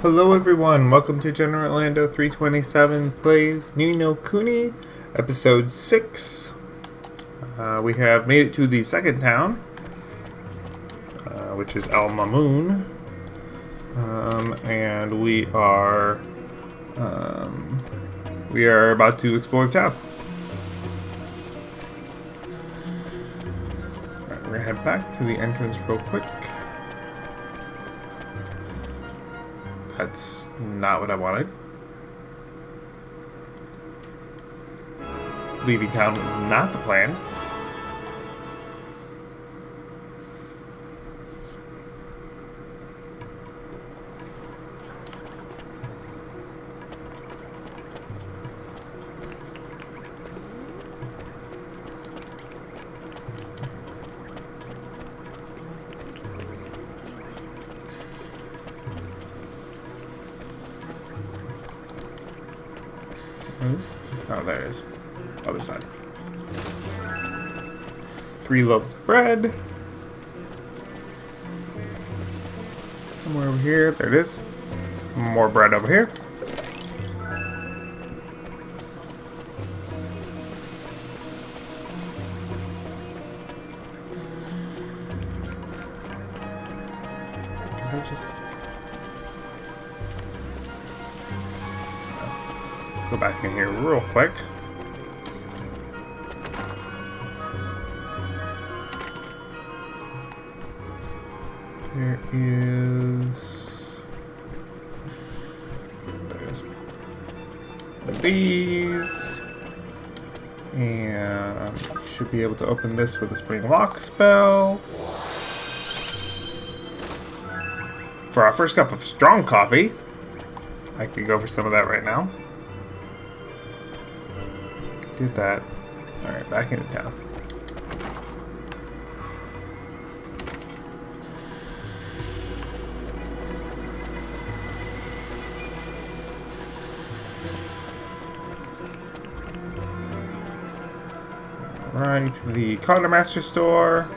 Hello everyone, welcome to General Orlando 327 Plays Ni No Kuni, Episode 6. We have made it to the second town, which is Al Mamoon, and we are about to explore the town. Alright, we're gonna head back to the entrance real quick. That's not what I wanted. Leaving town was not the plan. Oh, there it is. Other side. 3 loaves of bread. Somewhere over here. There it is. Some more bread over here. Let's go back in here real quick. There's one of these, and you should be able to open this with a spring lock spell. For our first cup of strong coffee, I could go for some of that right now. Did that. Alright, back into town. Alright, the Quartermaster store.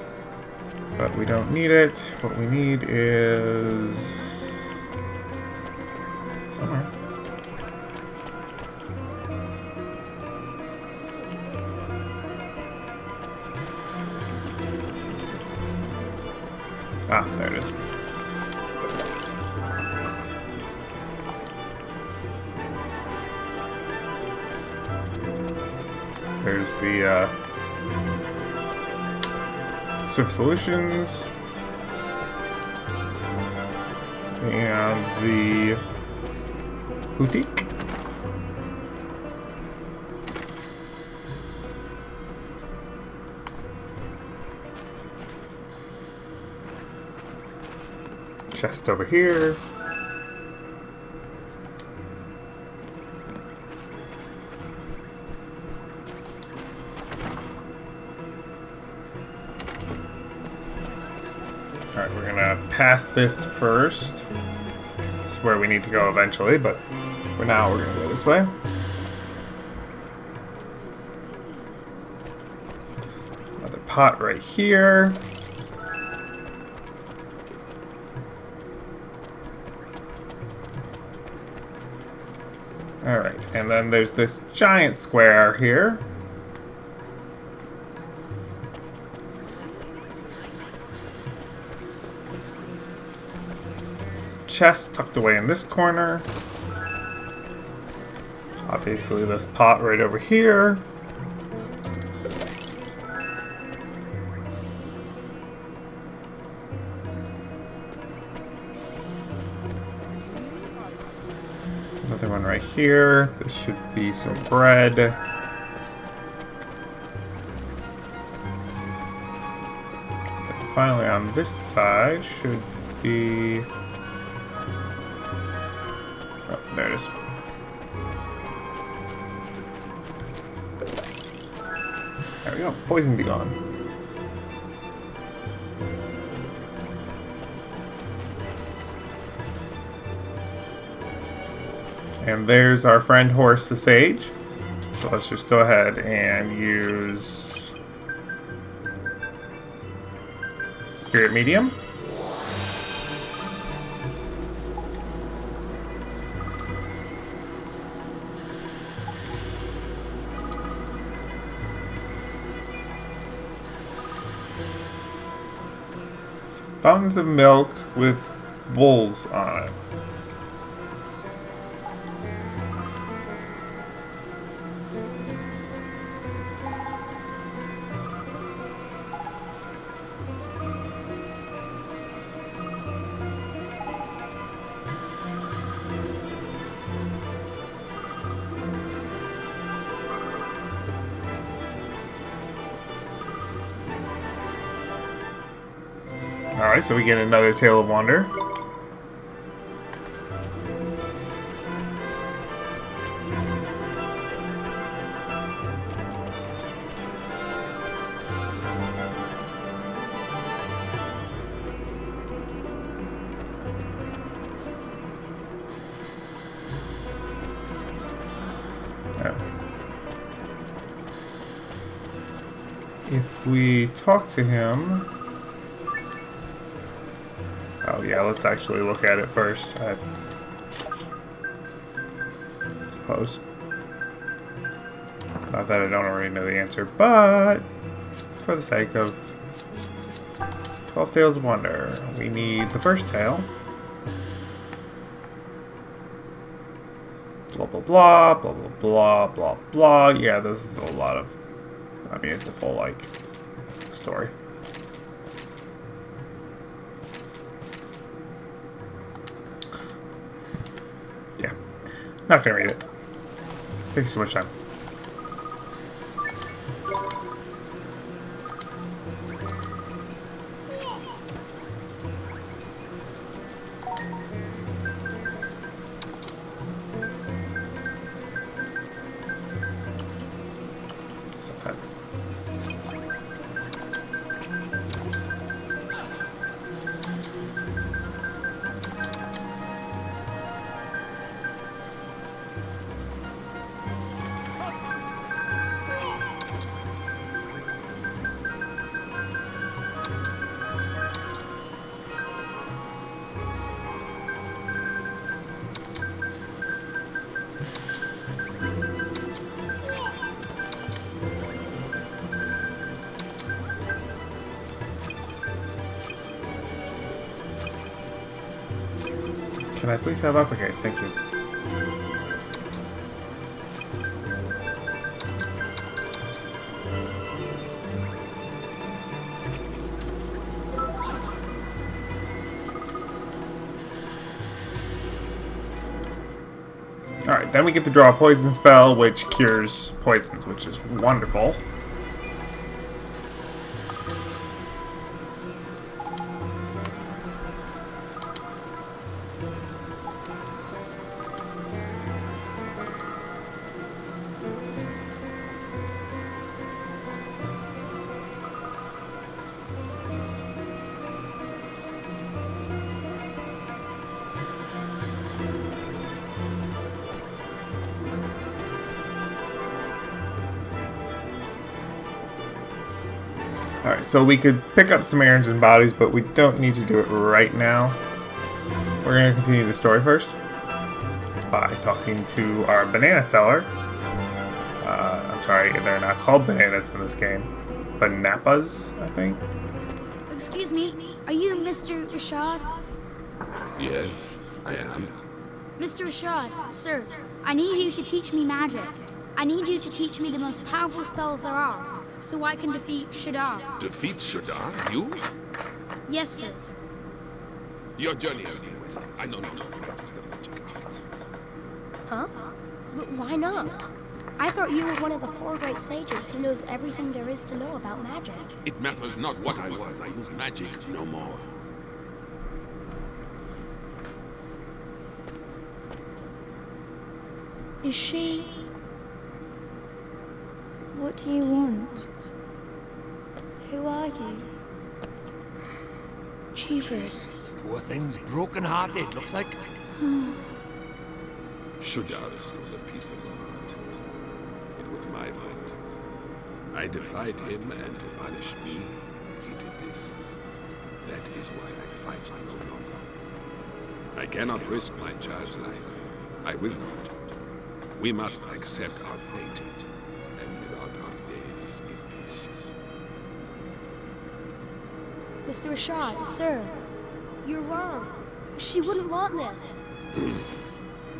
But we don't need it. What we need is somewhere. Ah, there it is. There's the Swift Solutions and the boutique. Chest over here. Alright, we're gonna pass this first. This is where we need to go eventually, but for now we're gonna go this way. Another pot right here. Alright, and then there's this giant square here. Chest tucked away in this corner. Obviously this pot right over here. Another one right here. This should be some bread. And finally on this side should be... Oh, there it is. There we go. Poison be gone. And there's our friend Horse the Sage. So let's just go ahead and use Spirit Medium. Fountains of milk with bulls on it. Alright, so we get another Tale of Wonder. If we talk to him... Oh yeah, let's actually look at it first. I suppose. Not that I don't already know the answer, but for the sake of 12 Tales of Wonder, we need the first tale. Blah blah blah, blah blah blah, blah blah. Yeah, this is a lot of... I mean, it's a full, like, story. Yeah. Not gonna read it. Takes too much time. Can I please have uppercase? Thank you. Alright, then we get to draw a poison spell, which cures poisons, which is wonderful. Alright, so we could pick up some errands and bodies, but we don't need to do it right now. We're going to continue the story first by talking to our banana seller. I'm sorry, they're not called bananas in this game. Banapas, I think. Excuse me, are you Mr. Rashad? Yes, I am. Mr. Rashad, sir, I need you to teach me magic. I need you to teach me the most powerful spells there are, so I can defeat Shadar. Defeat Shadar? You? Yes, sir. Your journey has been wasted. I know no longer practice the magic arts. Huh? But why not? I thought you were one of the 4 great sages who knows everything there is to know about magic. It matters not what I was. I use magic no more. Is she... What do you want? Who are you? Jeepers. Poor thing's broken-hearted, looks like. Shadar stole a piece of my heart. It was my fault. I defied him, and to punish me, he did this. That is why I fight no longer. I cannot risk my child's life. I will not. We must accept our fate and live out our days in peace. Mr. Rashad, sir, you're wrong. She wouldn't want this.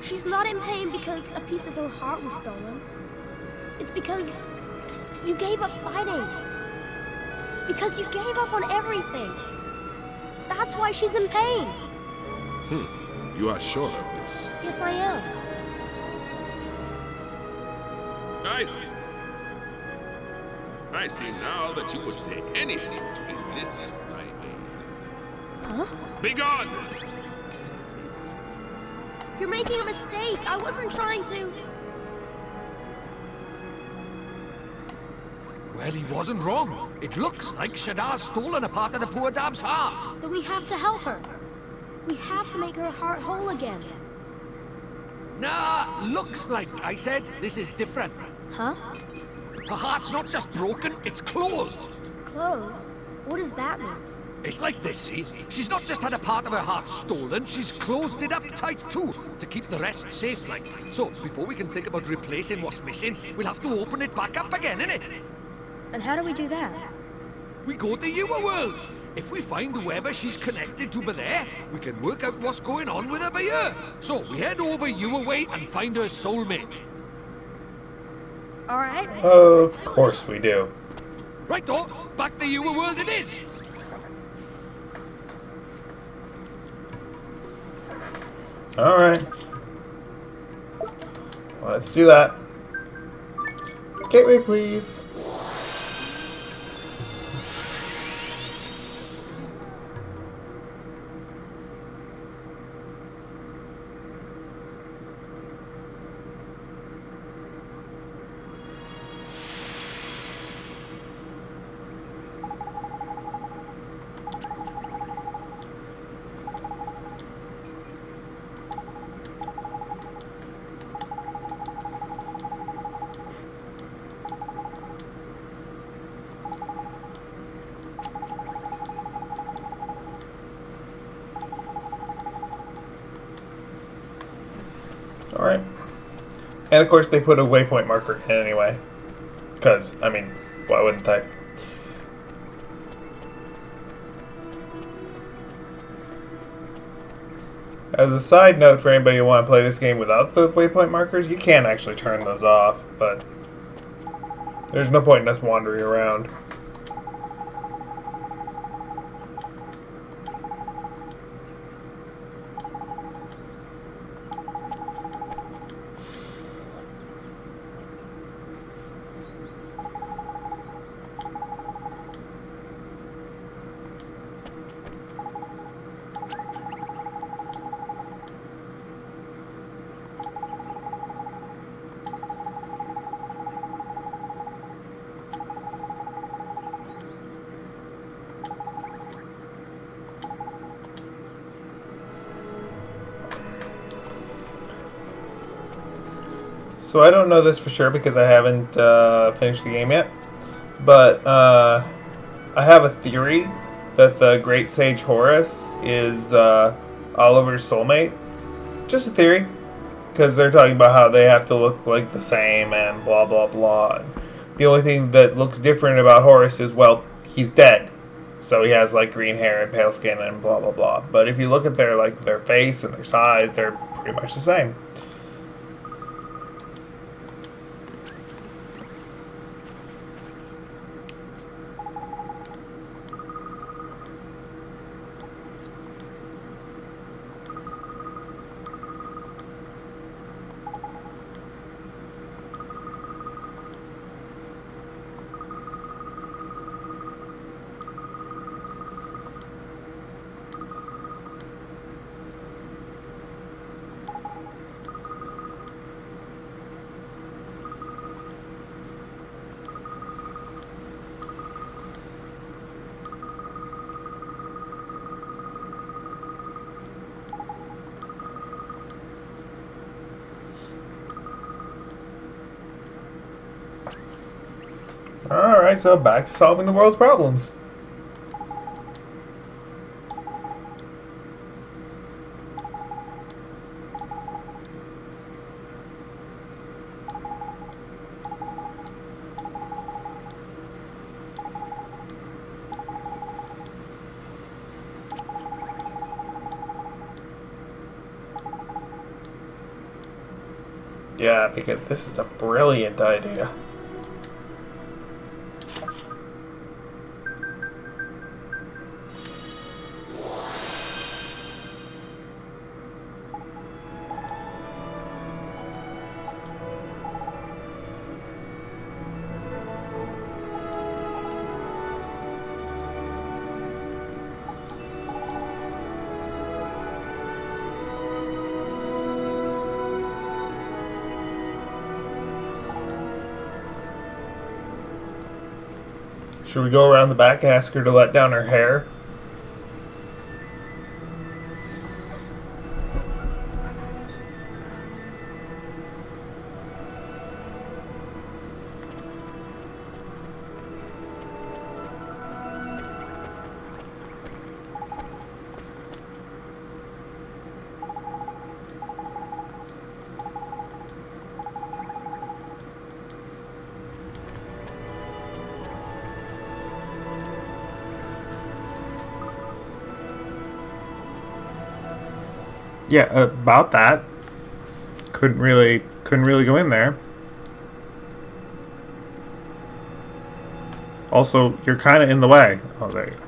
She's not in pain because a piece of her heart was stolen. It's because you gave up fighting. Because you gave up on everything. That's why she's in pain. You are sure of this? Yes, I am. I see. I see now that you would say anything to enlist my aid. Huh? Begone! You're making a mistake. I wasn't trying to... Well, he wasn't wrong. It looks like Shaddar's stolen a part of the poor dam's heart. Then we have to help her. We have to make her heart whole again. Nah, looks like, I said. This is different. Huh? Her heart's not just broken, it's closed. Clothes? What does that mean? It's like this, see? She's not just had a part of her heart stolen, she's closed it up tight too, to keep the rest safe, like. So, before we can think about replacing what's missing, we'll have to open it back up again, innit? And how do we do that? We go to your world. If we find whoever she's connected to by there, we can work out what's going on with her by here. So, we head over your way and find her soulmate. Alright. Of course we do. Right, though, back to your world it is. Alright. Let's do that. Gateway, please. Alright. And of course they put a waypoint marker in anyway. Because, I mean, why wouldn't they? As a side note for anybody who want to play this game without the waypoint markers, you can actually turn those off, but there's no point in us wandering around. So I don't know this for sure because I haven't finished the game yet, but I have a theory that the Great Sage Horus is Oliver's soulmate. Just a theory, because they're talking about how they have to look like the same and blah blah blah. And the only thing that looks different about Horus is, well, he's dead, so he has like green hair and pale skin and blah blah blah. But if you look at their face and their size, they're pretty much the same. Alright, so back to solving the world's problems. Yeah, because this is a brilliant idea. Should we go around the back and ask her to let down her hair? Yeah, about that. Couldn't really go in there. Also, you're kind of in the way. Oh, there you go.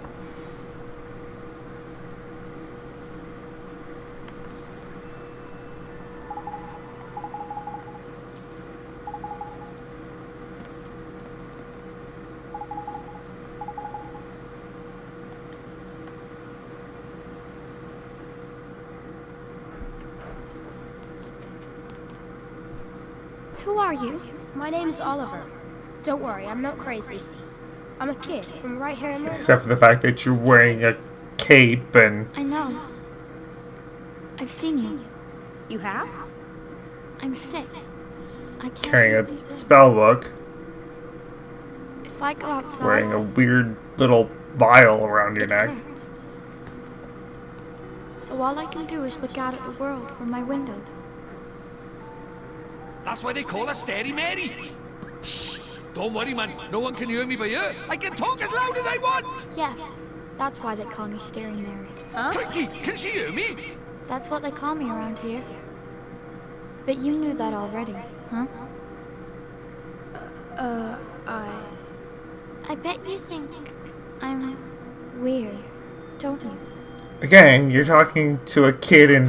Who are you? My name's Oliver. Don't worry, I'm not crazy. I'm a kid from right here in the... Except for the fact that you're wearing a cape and... I know. I've seen you. You have? I'm sick. I can't carrying leave a this room. spell book. If I go outside, Wearing a weird little vial around your it neck. hurts. So all I can do is look out at the world from my window. That's why they call her Stary Mary. Shh! Don't worry, man. No one can hear me but you. I can talk as loud as I want. Yes, that's why they call me Staring Mary. Huh? Tricky, can she hear me? That's what they call me around here. But you knew that already, huh? I bet you think I'm weird, don't you? Again, you're talking to a kid in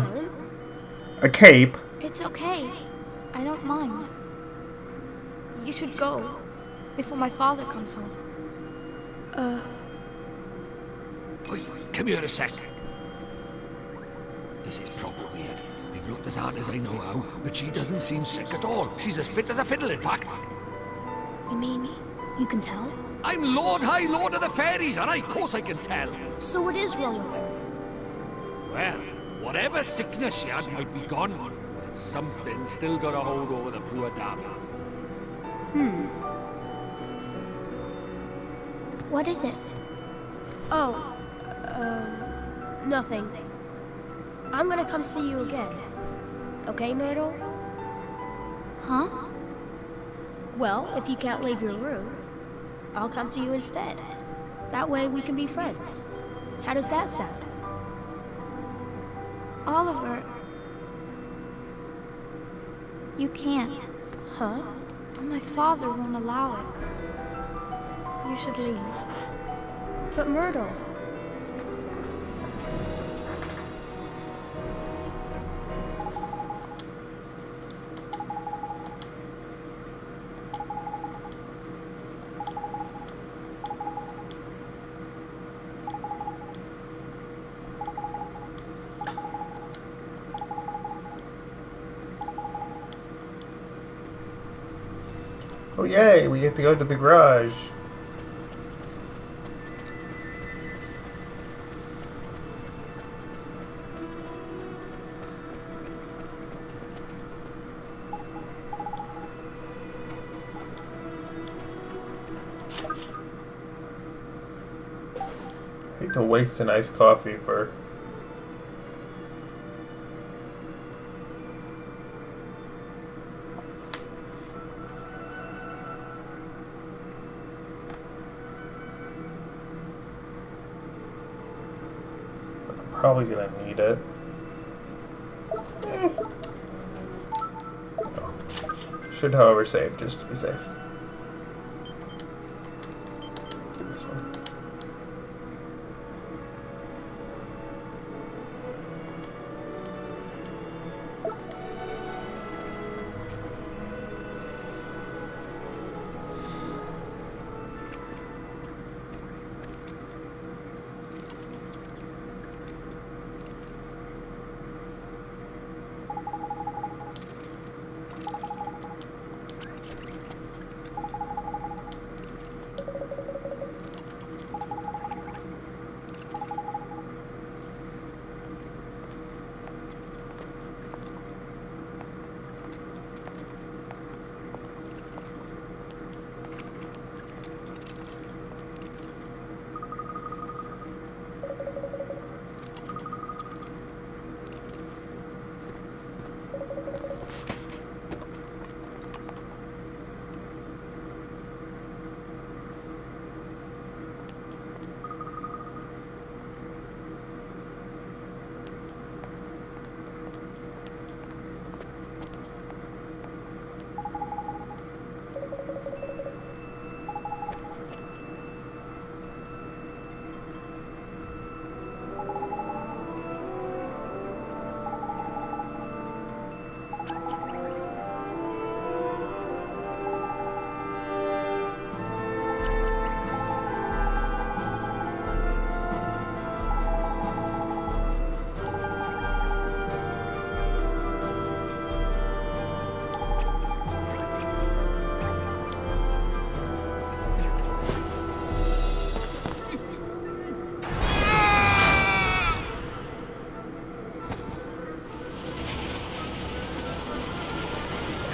a cape. It's okay. I don't mind. You should go before my father comes home. Oi, come here a sec. This is proper weird. I've looked as hard as I know how, but she doesn't seem sick at all. She's as fit as a fiddle, in fact. You mean you can tell? I'm Lord High Lord of the Fairies, and of course I can tell. So what is wrong with her? Well, whatever sickness she had might be gone, but something still got a hold over the poor dame. What is it? Oh, nothing. I'm gonna come see you again. Okay, Myrtle? Huh? Well, if you can't leave your room, I'll come to you instead. That way we can be friends. How does that sound? Oliver, you can't. Huh? My father won't allow it. You should leave. But Myrtle... Oh yay, we get to go to the garage. I hate to waste an iced coffee for... Probably gonna need it. Should, however, save just to be safe. Do this one.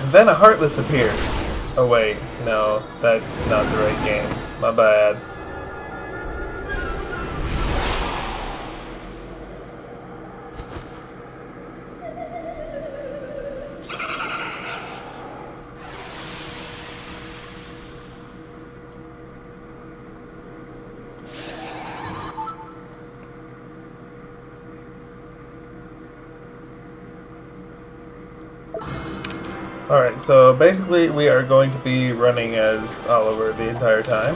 And then a Heartless appears. Oh wait, no, that's not the right game. My bad. Alright, so basically we are going to be running as Oliver the entire time.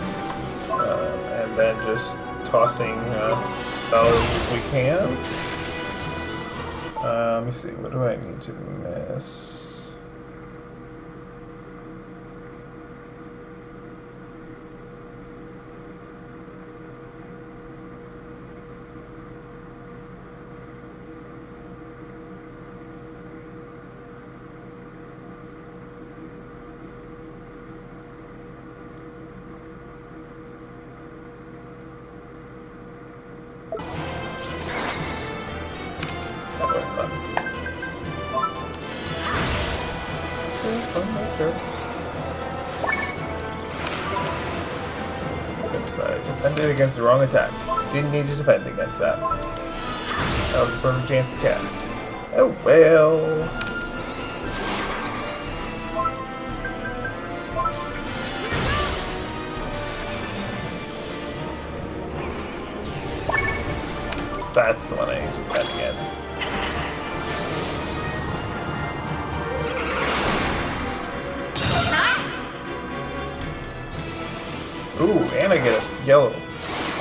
And then just tossing spells as we can. Let me see, what do I need to miss? Oops, I defended against the wrong attack. Didn't need to defend against that. That was a perfect chance to cast. Oh well. That's the one I need to defend against. Ooh, and I get a yellow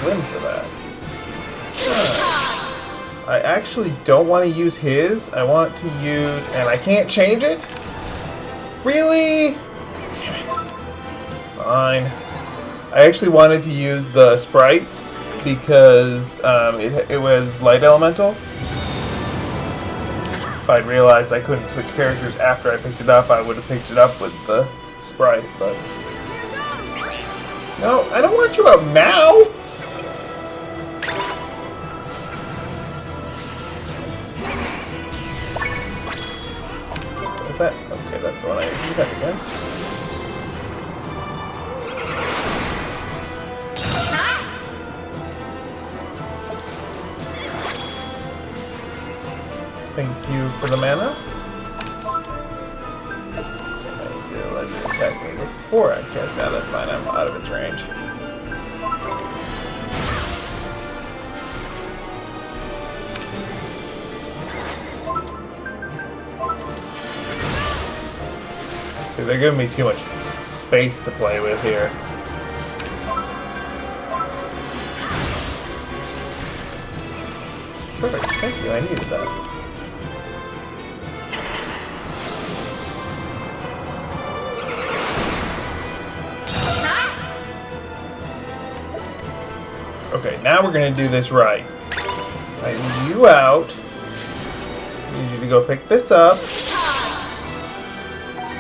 glim for that. I actually don't want to use his. I want to use... And I can't change it? Really? Damn it. Fine. I actually wanted to use the sprites because it was light elemental. If I'd realized I couldn't switch characters after I picked it up, I would have picked it up with the sprite, but... No, I don't want you out now! What's that? Okay, that's the one I usually defend against. Thank you for the mana. Let it attack me before I cast that. That's fine. I'm out of its range. See, they're giving me too much space to play with here. Perfect, thank you, I needed that. Okay, now we're gonna do this right. I need you out. I need you to go pick this up.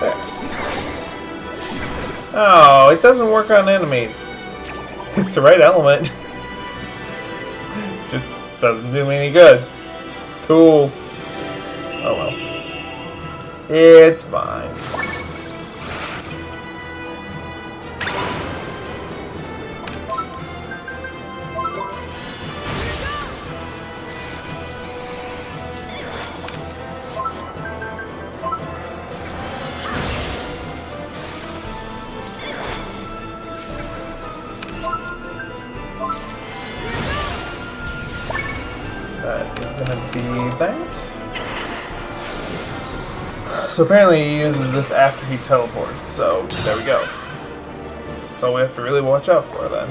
There. Oh, it doesn't work on enemies. It's the right element. Just doesn't do me any good. Cool. Oh well. It's fine. That is gonna be that. So apparently he uses this after he teleports, so there we go. That's all we have to really watch out for then.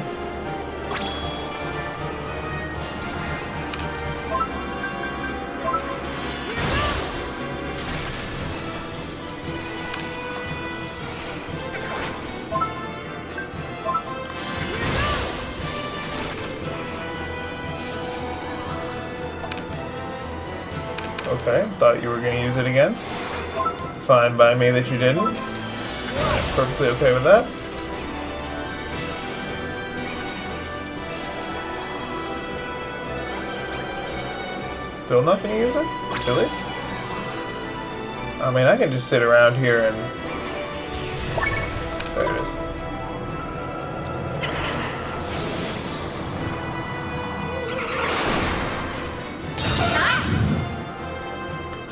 Okay, thought you were going to use it again. Fine by me that you didn't. I'm perfectly okay with that. Still not going to use it? Really? I mean, I can just sit around here and... There it is.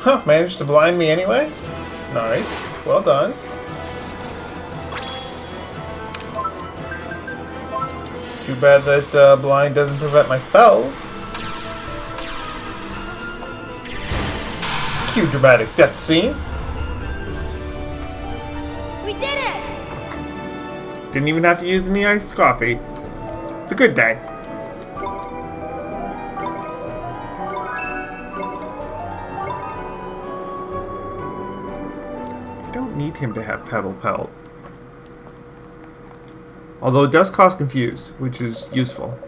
Huh, managed to blind me anyway? Nice. Well done. Too bad that blind doesn't prevent my spells. Cue dramatic death scene. We did it! Didn't even have to use any iced coffee. It's a good day. Need him to have Pebble Pelt. Although it does cause Confuse, which is useful.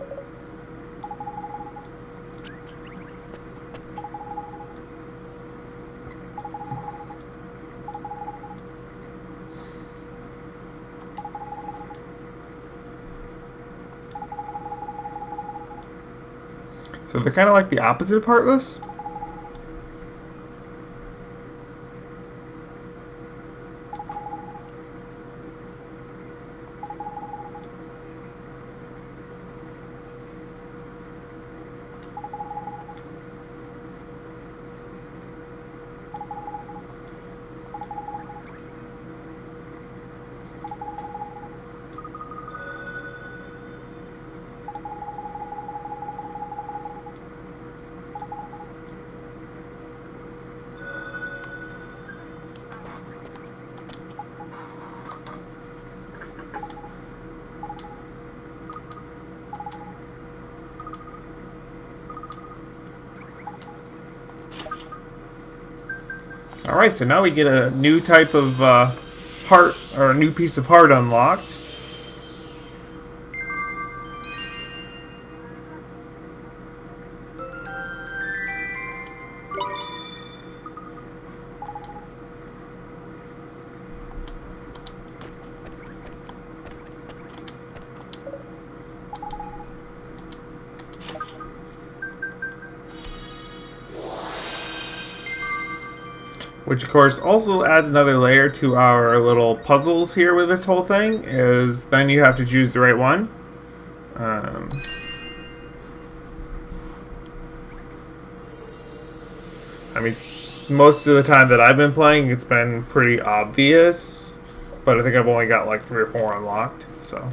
So they're kind of like the opposite of Heartless. Alright, so now we get a new type of heart, or a new piece of heart unlocked. Which, of course, also adds another layer to our little puzzles here with this whole thing, is then you have to choose the right one. I mean, most of the time that I've been playing, it's been pretty obvious, but I think I've only got like 3 or 4 unlocked, so...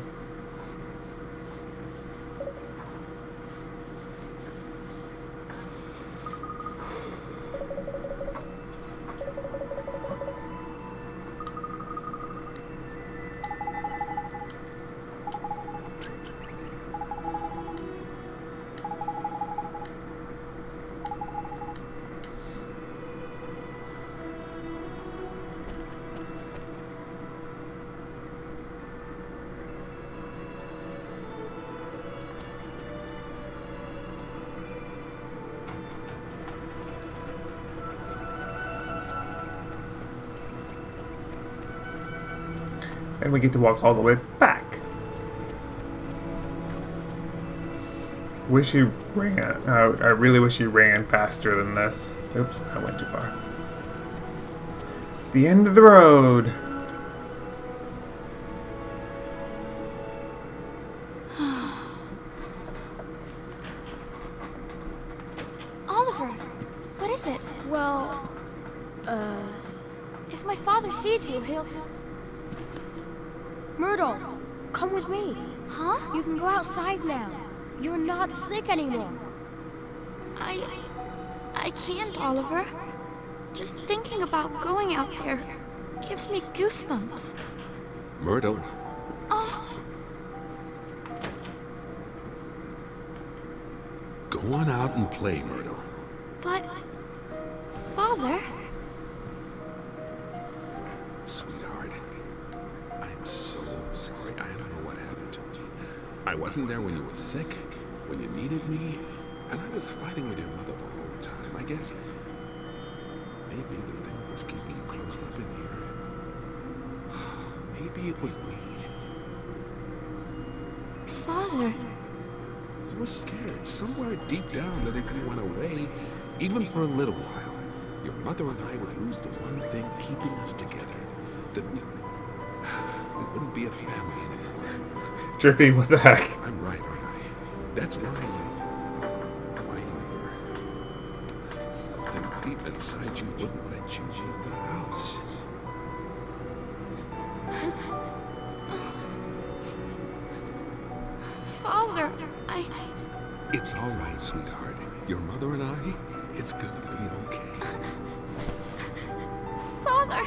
And we get to walk all the way back. Wish he ran. I really wish he ran faster than this. Oops, I went too far. It's the end of the road. Oliver, what is it? Well, If my father sees you, he'll... Myrtle, come with me. Huh? You can go outside now. You're not sick anymore. I can't, Oliver. Just thinking about going out there gives me goosebumps. Myrtle, Oh, go on out and play, Myrtle. but... Father? Sweetheart, I'm so sorry. I don't know what happened to me. I wasn't there when you were sick, when you needed me, and I was fighting with your mother the whole time. I guess maybe the thing that was keeping you closed up in here. Maybe it was me. Father? You were scared somewhere deep down that if you went away, even for a little while, your mother and I would lose the one thing keeping us together. That we wouldn't be a family anymore. Drippy, what the heck? I'm right, aren't I? That's why you were. Something deep inside you wouldn't let you leave the house. Father, It's all right, sweetheart. Your mother and I, it's going to be okay. Father!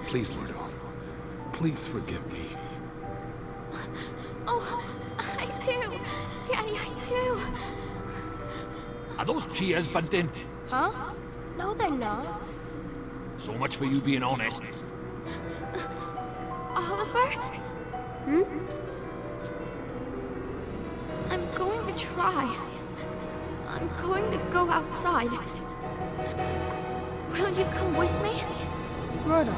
Please, Myrtle. Please forgive me. Oh, I do. Daddy, I do. Are those tears, Bunting? Huh? No, they're not. So much for you being honest. Oliver? I'm going to try. I'm going to go outside. Will you come with me? Myrtle.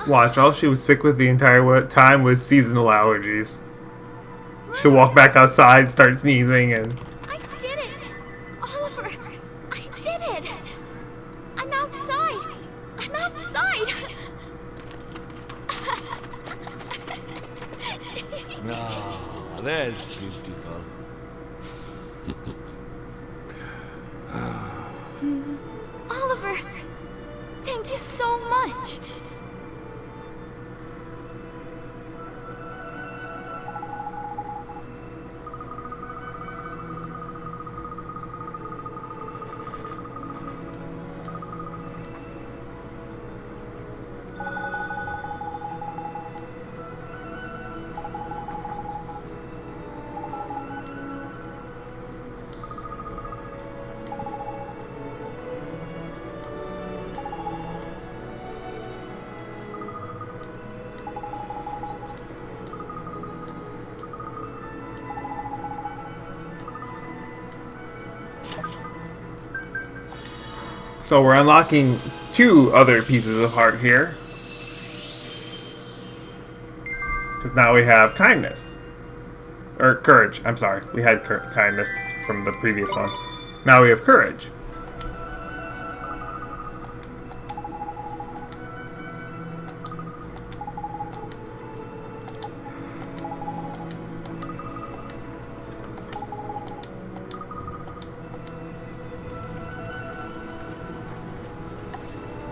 Watch, all she was sick with the entire time was seasonal allergies. She'll walk back outside, start sneezing, and... I did it! Oliver! I did it! I'm outside! I'm outside! Ah, there's beautiful. Oliver! Thank you so much! So we're unlocking 2 other pieces of heart here. Because now we have kindness. Or courage, I'm sorry. We had kindness from the previous one. Now we have courage.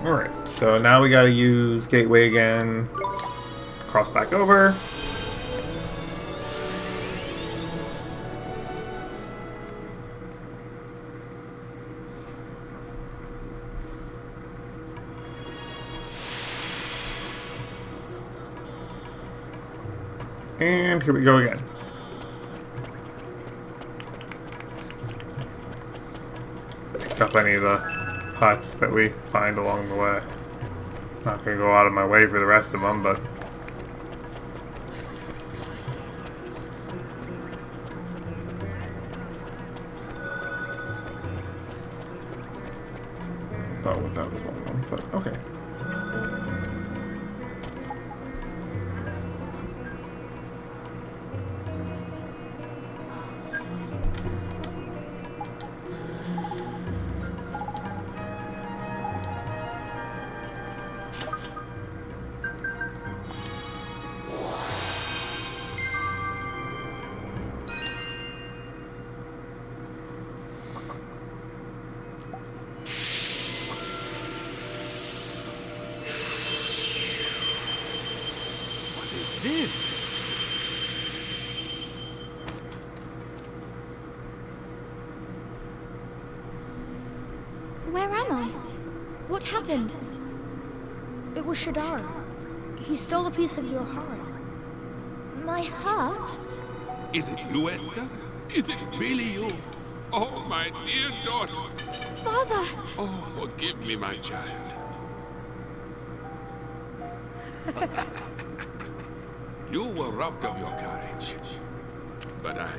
Alright, so now we gotta use Gateway again. Cross back over. And here we go again. Pick up any of the pots that we find along the way. Not gonna go out of my way for the rest of them, but... thought that was one of them, but okay. This? Where am I? What happened? It was Shadar. He stole a piece of your heart. My heart? Is it you, Esther? Is it really you? Oh, my dear daughter. Father! Oh, forgive me, my child. You were robbed of your courage. But I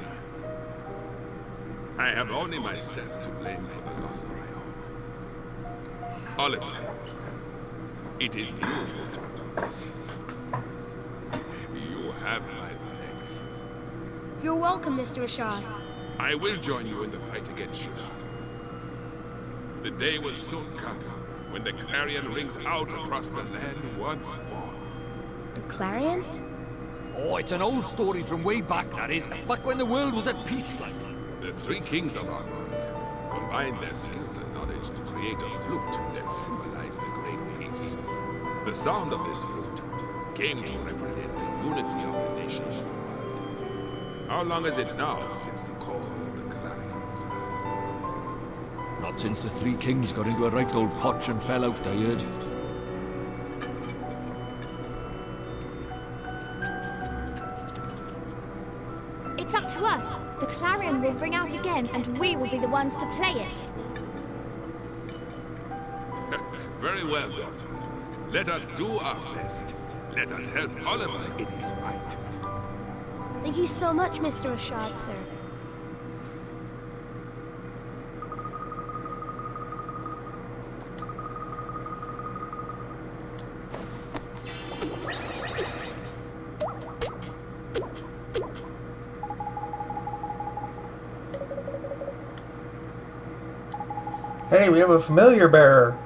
have only myself to blame for the loss of my own. Oliver, it is you who took this. You have my thanks. You're welcome, Mr. Ashad. I will join you in the fight against Shadar. The day will soon come when the clarion rings out across the land once more. The Clarion? Oh, it's an old story from way back, that is. Back when the world was at peace, like. The three kings of our world combined their skills and knowledge to create a flute that symbolized the great peace. The sound of this flute came to represent the unity of the nations of the world. How long is it now since the call of the clarion was heard? Not since the three kings got into a right old potch and fell out, I heard. It's up to us. The clarion will ring out again, and we will be the ones to play it. Very well, daughter. Let us do our best. Let us help Oliver in his fight. Thank you so much, Mr. Ashad, sir. Hey, we have a familiar bearer.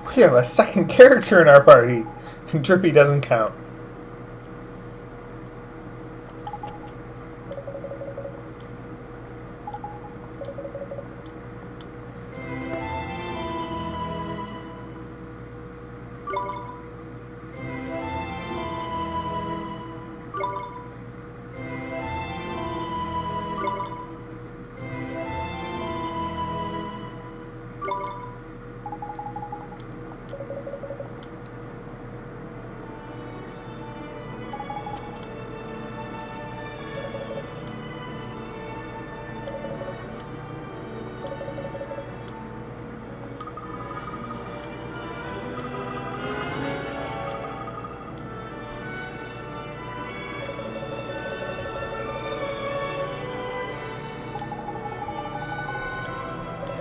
We have a second character in our party. Drippy doesn't count.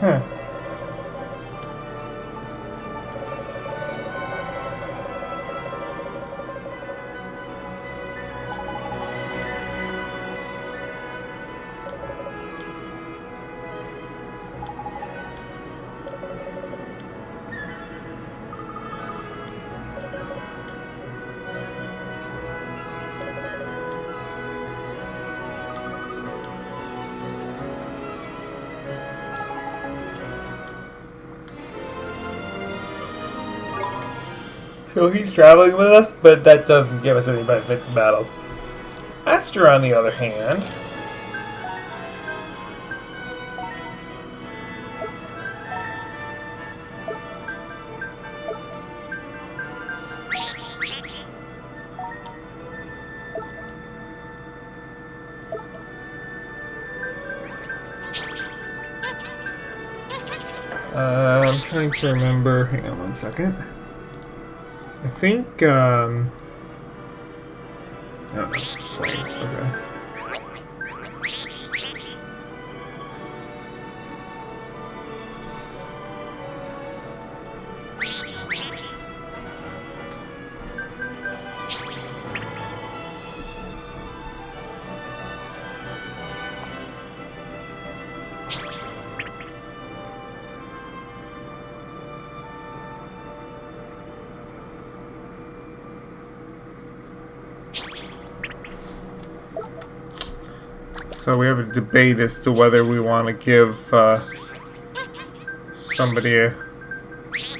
Huh. So he's traveling with us, but that doesn't give us any benefits in battle. Esther, on the other hand... I'm trying to remember. Hang on one second. I think, oh no, sorry, okay. So we have a debate as to whether we want to give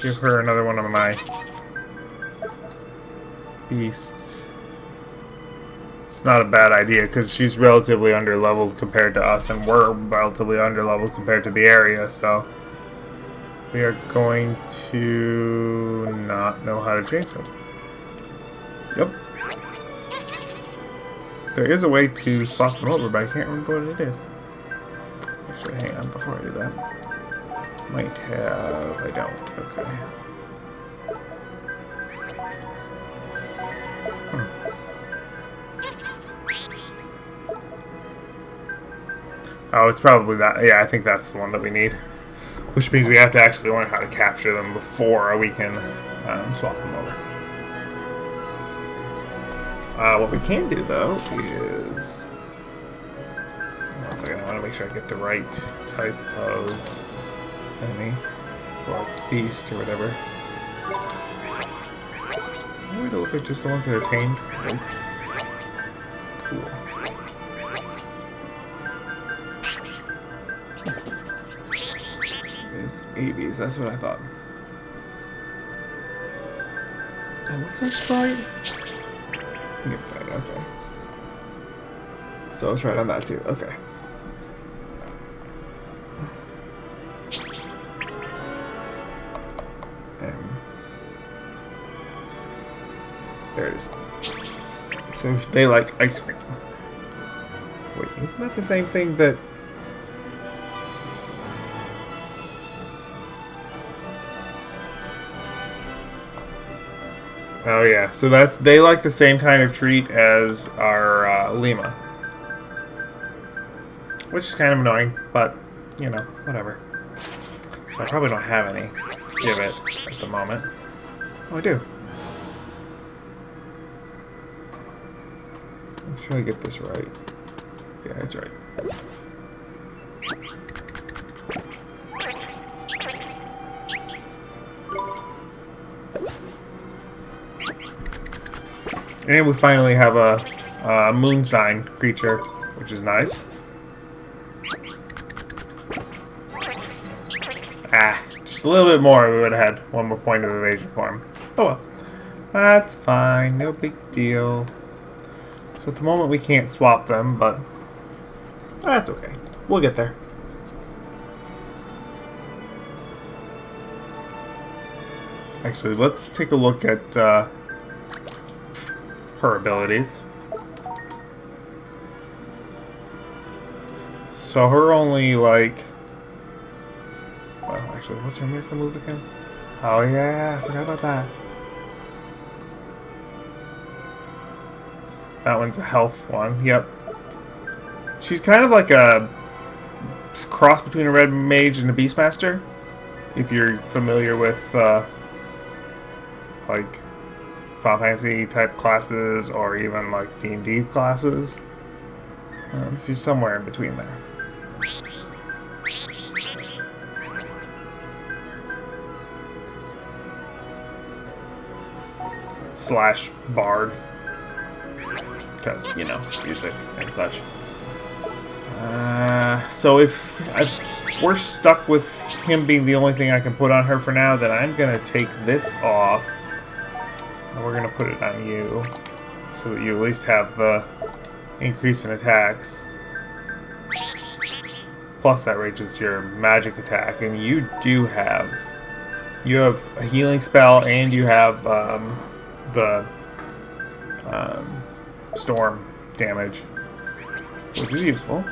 give her another one of my beasts. It's not a bad idea because she's relatively underleveled compared to us, and we're relatively underleveled compared to the area. So we are going to not know how to change them. Yep. There is a way to swap them over, but I can't remember what it is. Actually, hang on before I do that. Might have... I don't. Okay. Oh, it's probably that. Yeah, I think that's the one that we need. Which means we have to actually learn how to capture them before we can swap them over. What we can do, though, is... One second, I want to make sure I get the right type of enemy. Or beast, or whatever. Maybe to look at just the ones that are tamed. Nope. Cool. It is ABs, that's what I thought. Oh, what's our sprite? Okay. So I was right on that too. Okay. There it is. So they like ice cream. Wait, isn't that the same thing that... Oh yeah, so they like the same kind of treat as our Lima. Which is kind of annoying, but, you know, whatever. So I probably don't have any to give it at the moment. Oh, I do. I'm trying to get this right. Yeah, it's right. And we finally have a moon sign creature, which is nice. Just a little bit more, we would have had one more point of evasion for him. Oh well. That's fine, no big deal. So at the moment we can't swap them, but that's okay. We'll get there. Actually, let's take a look at her abilities. So her only, like... Well, actually, what's her miracle move again? Oh yeah, I forgot about that. That one's a health one, yep. She's kind of like a cross between a red mage and a beastmaster. If you're familiar with, like, Final Fantasy type classes or even like D&D classes. She's somewhere in between there. Slash bard. Because, you know, music and such. So if we're stuck with him being the only thing I can put on her for now, then I'm going to take this off. And we're going to put it on you. So that you at least have the increase in attacks. Plus that raises your magic attack. And you do have... You have a healing spell and you have the storm damage. Which is useful.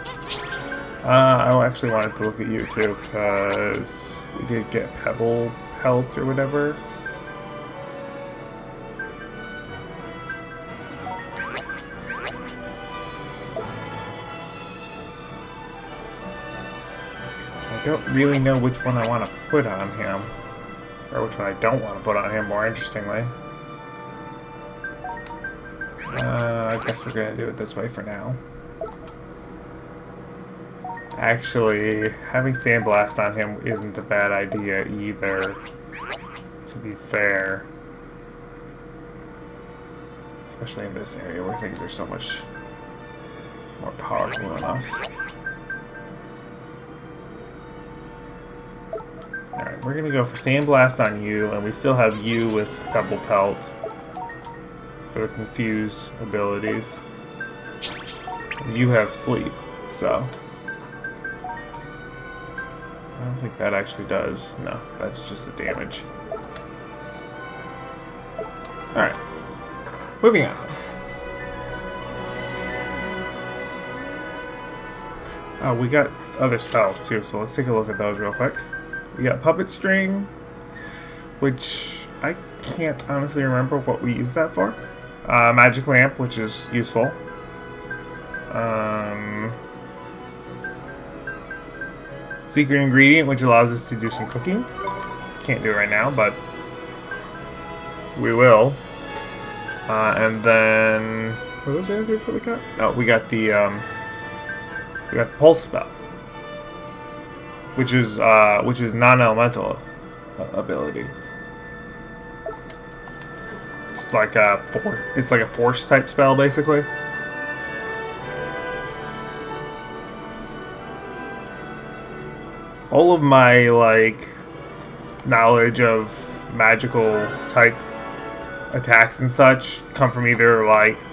I actually wanted to look at you too, because we did get Pebble Pelt or whatever. I don't really know which one I want to put on him. Or which one I don't want to put on him, more interestingly. I guess we're going to do it this way for now. Actually, having Sandblast on him isn't a bad idea either, to be fair. Especially in this area where things are so much more powerful than us. Alright, we're gonna go for Sandblast on you, and we still have you with Pebble Pelt for the Confuse abilities. And you have Sleep, so... I don't think that actually does. No, that's just a damage. Alright. Moving on. Oh, we got other spells too, so let's take a look at those real quick. We got Puppet String, which I can't honestly remember what we use that for. Magic Lamp, which is useful. Secret Ingredient, which allows us to do some cooking. Can't do it right now, but we will. And then, what was the other thing that we got? Oh, we got the Pulse Spell, which is non-elemental ability. It's like a force type spell, basically. All of my knowledge of magical type attacks and such come from either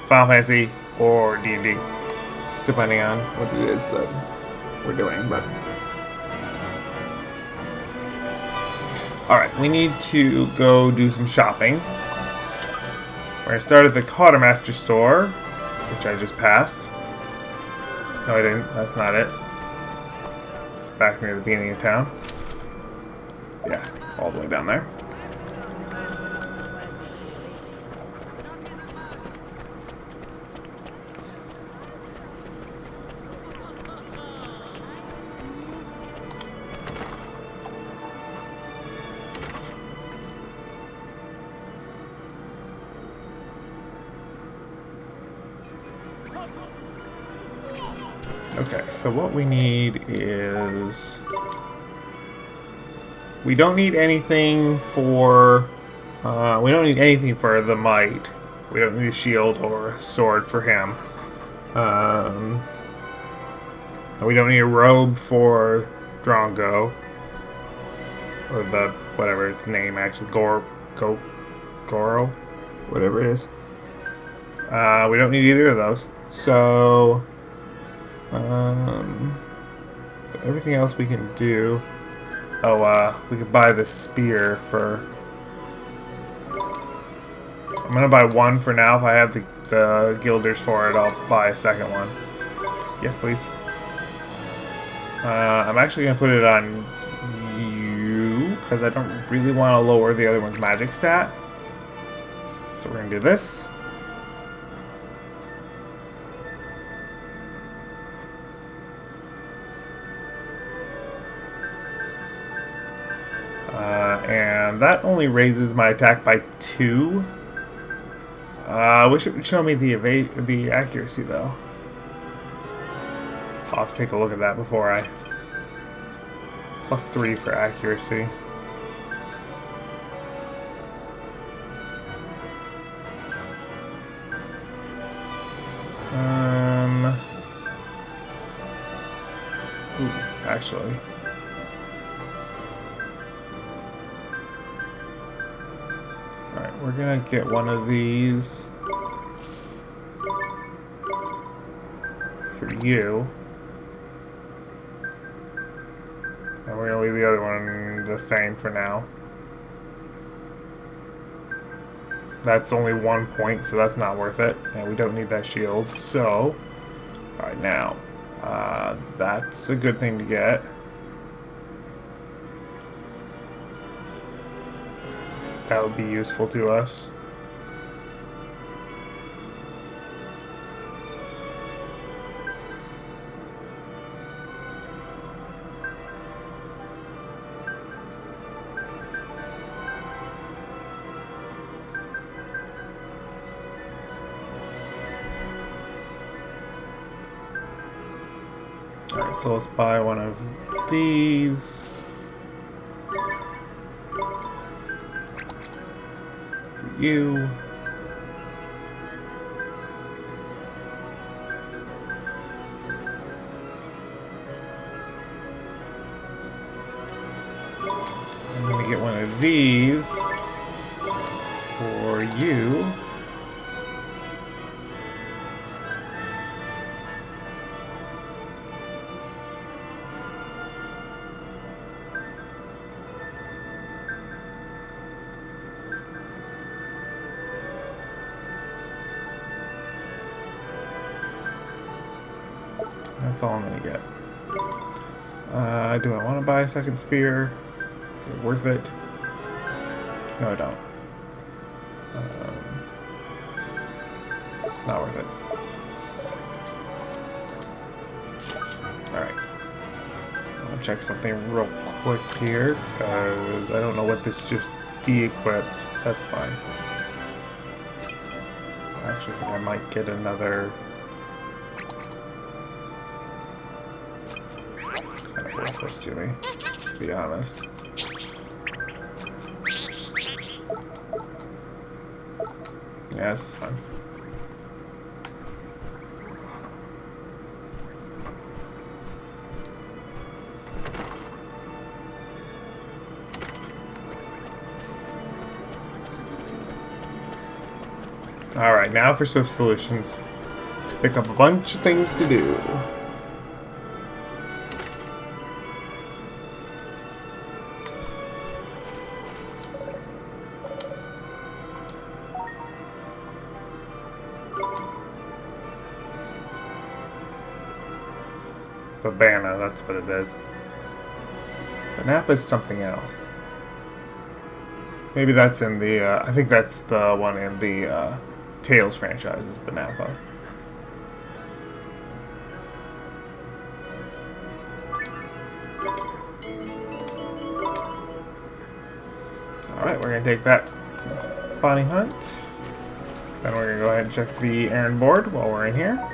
Final Fantasy or D&D, depending on what it is that we're doing. But all right, we need to go do some shopping. We're gonna start at the Quartermaster store, which I just passed. No, I didn't. That's not it. It's back near the beginning of town. Yeah, all the way down there. Okay, so what we need is... We don't need anything for... we don't need anything for the Might. We don't need a shield or a sword for him. And we don't need a robe for Drongo. Or the... whatever its name actually. Goro? Whatever it is. We don't need either of those. So... everything else we can do. Oh, we could buy this spear for... I'm gonna buy one for now. If I have the guilders for it, I'll buy a second one. Yes, please. I'm actually gonna put it on you, because I don't really want to lower the other one's magic stat. So we're gonna do this. And that only raises my attack by 2. I wish it would show me the accuracy though. I'll have to take a look at that before I... +3 for accuracy. Ooh, actually. Alright, we're gonna get one of these for you. And we're gonna leave the other one the same for now. That's only 1 point, so that's not worth it. And we don't need that shield, so... Alright, now. That's a good thing to get. That would be useful to us. Alright, so let's buy one of these. For you. I'm gonna get one of these for you. That's all I'm gonna get. Do I want to buy a second spear? Is it worth it? No, I don't. Not worth it. Alright. I'm gonna check something real quick here, because I don't know what this just de-equipped. That's fine. I actually think I might get another... kind of worthless to me, to be honest. Yeah, this is fun. Alright, now for Swift Solutions. To pick up a bunch of things to do. Babana, that's what it is. Banappa's something else. Maybe that's in the, I think that's the one in the Tales franchise, is Banappa. Alright, we're going to take that Bonnie Hunt. Then we're going to go ahead and check the errand board while we're in here.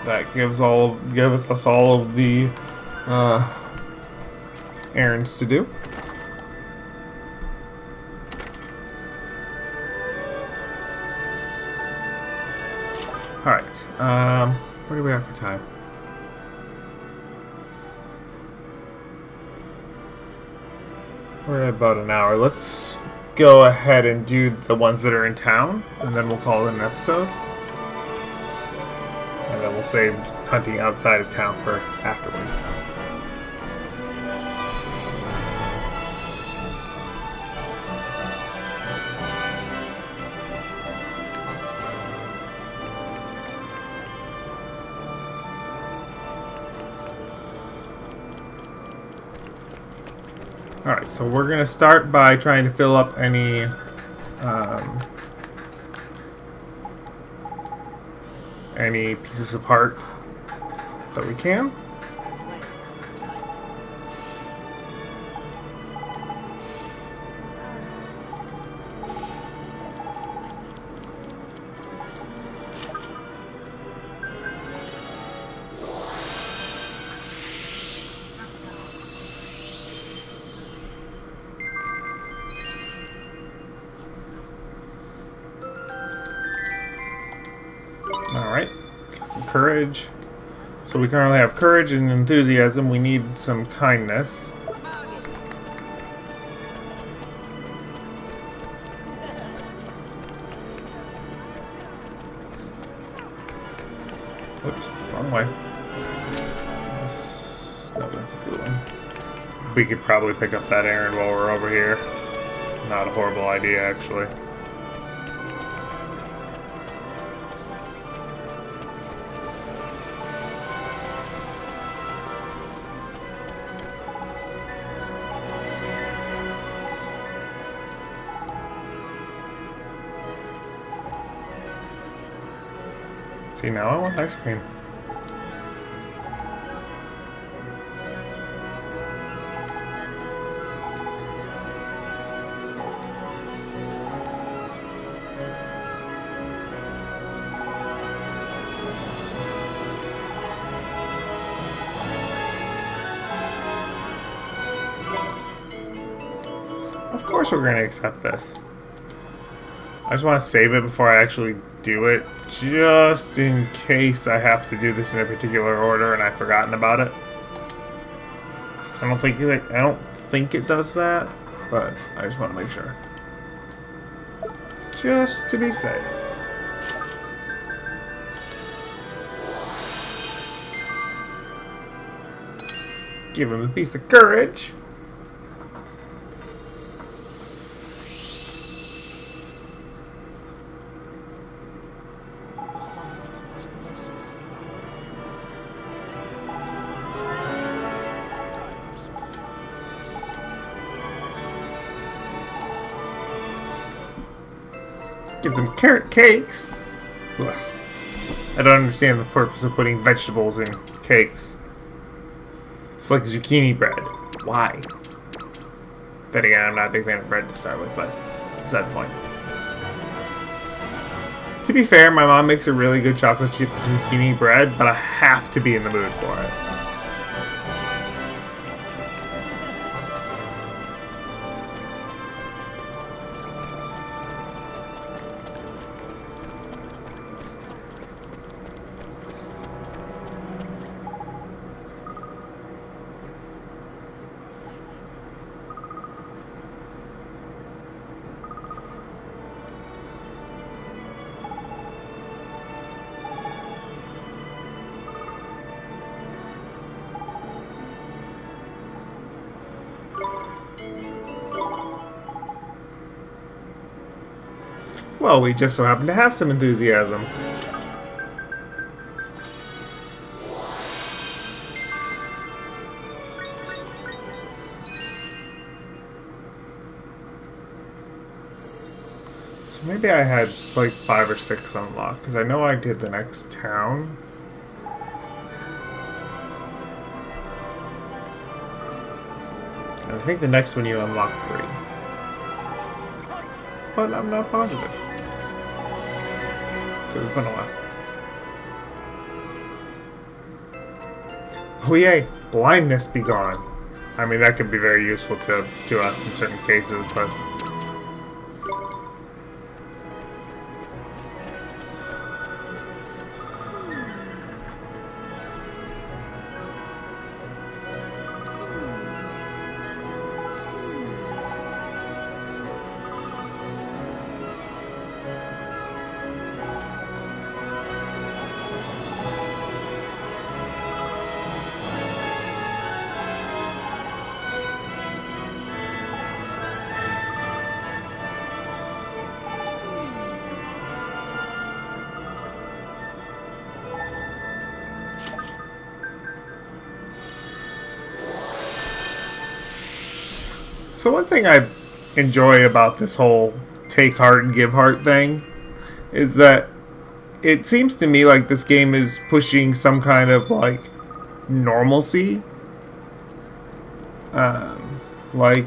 That gives us all of the errands to do. All right. What do we have for time? We're at about an hour. Let's go ahead and do the ones that are in town, and then we'll call it an episode. And then we'll save hunting outside of town for afterwards. Alright, so we're going to start by trying to fill up any pieces of heart that we can. Alright, some courage. So we currently have courage and enthusiasm. We need some kindness. Oops, wrong way. No, that's a blue one. we could probably pick up that errand while we're over here. Not a horrible idea, actually. See, now I want ice cream. Of course we're going to accept this. I just want to save it before I actually do it, just in case I have to do this in a particular order and I've forgotten about it. I don't think it does that, but I just want to make sure. Just to be safe. Give him a piece of courage. Give them carrot cakes. Ugh. I don't understand the purpose of putting vegetables in cakes. It's like zucchini bread. Why? Then again, I'm not a big fan of bread to start with, but beside the point. To be fair, my mom makes a really good chocolate chip zucchini bread, but I have to be in the mood for it. Well, we just so happen to have some enthusiasm. So maybe I had like 5 or 6 unlocked, because I know I did the next town. And I think the next one you unlock 3. But I'm not positive. Because it's been a while. Oh yay! Blindness be gone. I mean, that could be very useful to us in certain cases, but... So one thing I enjoy about this whole take heart and give heart thing is that it seems to me like this game is pushing some kind of like normalcy. Like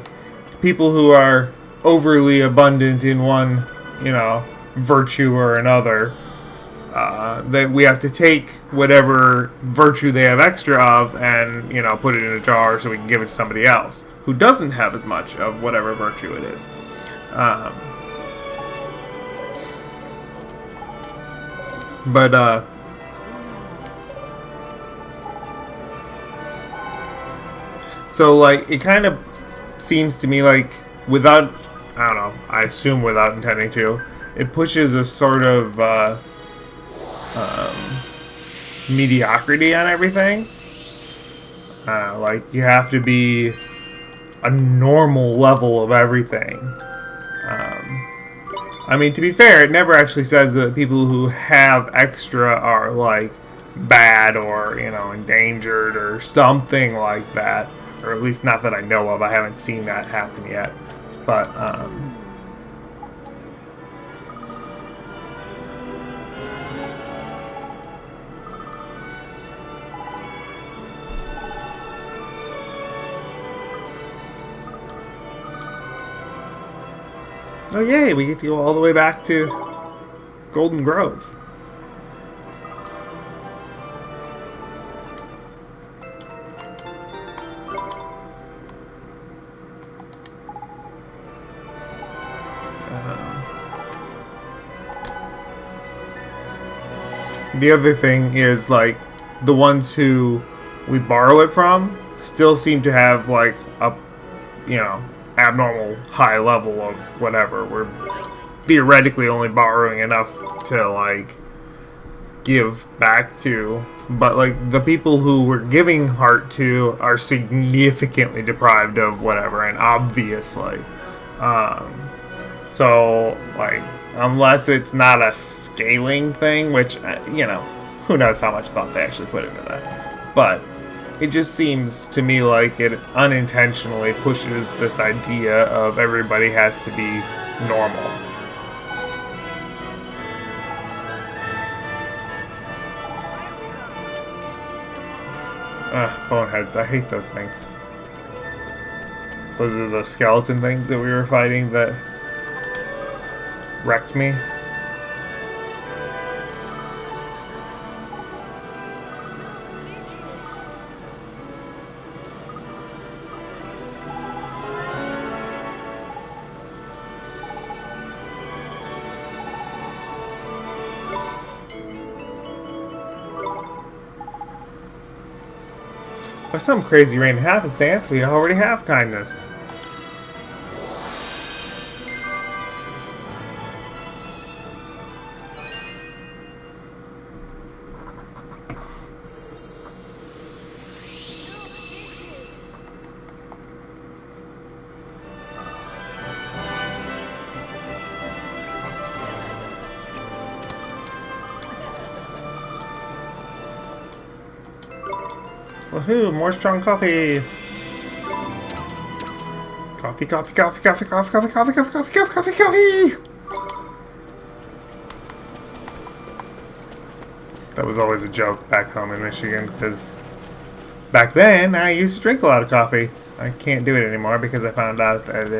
people who are overly abundant in one, virtue or another, that we have to take whatever virtue they have extra of and, put it in a jar so we can give it to somebody else who doesn't have as much of whatever virtue it is. So, like, it kind of seems to me like without, I don't know, I assume without intending to, it pushes a sort of mediocrity on everything. Like, you have to be a normal level of everything. I mean, to be fair, it never actually says that people who have extra are like bad or, you know, endangered or something like that. Or at least not that I know of. I haven't seen that happen yet. But, oh yay, we get to go all the way back to Golden Grove. The other thing is, like, the ones who we borrow it from still seem to have, like, a, you know, abnormal high level of whatever. We're theoretically only borrowing enough to, like, give back to. But, like, the people who we're giving heart to are significantly deprived of whatever, and obviously. So, like, unless it's not a scaling thing, which, you know, who knows how much thought they actually put into that. But it just seems to me like it unintentionally pushes this idea of everybody has to be normal. Boneheads, I hate those things. Those are the skeleton things that we were fighting that wrecked me. By some crazy random happenstance, we already have kindness. Woohoo, more strong coffee! Coffee, coffee, coffee, coffee, coffee, coffee, coffee, coffee, coffee, coffee, coffee, coffee! That was always a joke back home in Michigan, because back then I used to drink a lot of coffee. I can't do it anymore because I found out that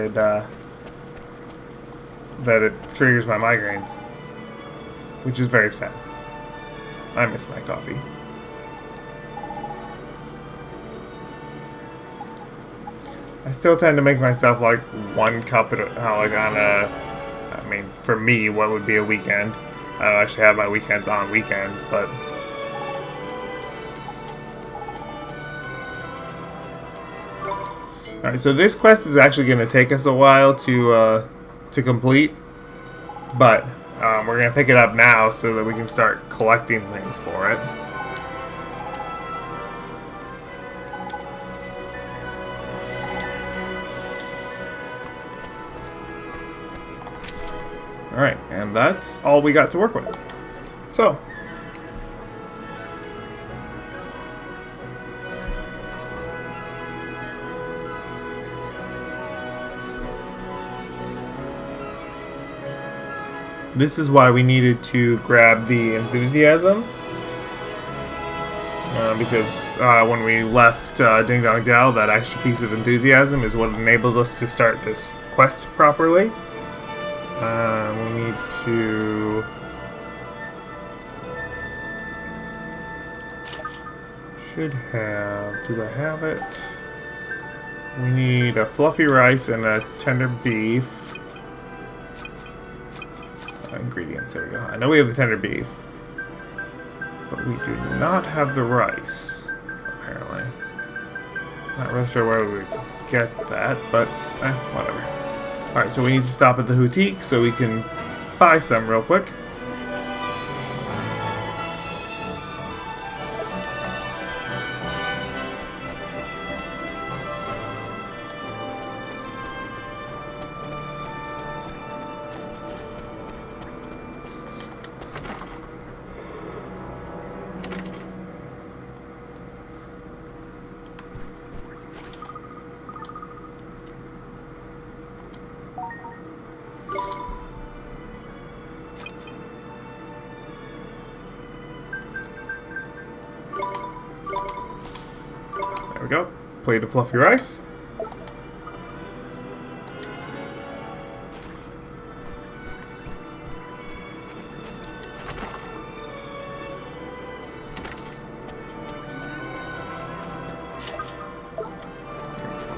it triggers my migraines, which is very sad. I miss my coffee. I still tend to make myself like 1 cup at like on a. I mean, for me, what would be a weekend? I don't actually have my weekends on weekends, but. Alright, so this quest is actually going to take us a while to complete, but we're going to pick it up now so that we can start collecting things for it. Alright, and that's all we got to work with. So, this is why we needed to grab the enthusiasm. Because when we left Ding Dong Dell, that extra piece of enthusiasm is what enables us to start this quest properly. We need to... Should have... Do I have it? We need a fluffy rice and a tender beef. Ingredients, there we go. I know we have the tender beef, but we do not have the rice, apparently. Not really sure where we would get that, but whatever. Alright, so we need to stop at the boutique so we can buy some real quick. go. Plate of fluffy rice.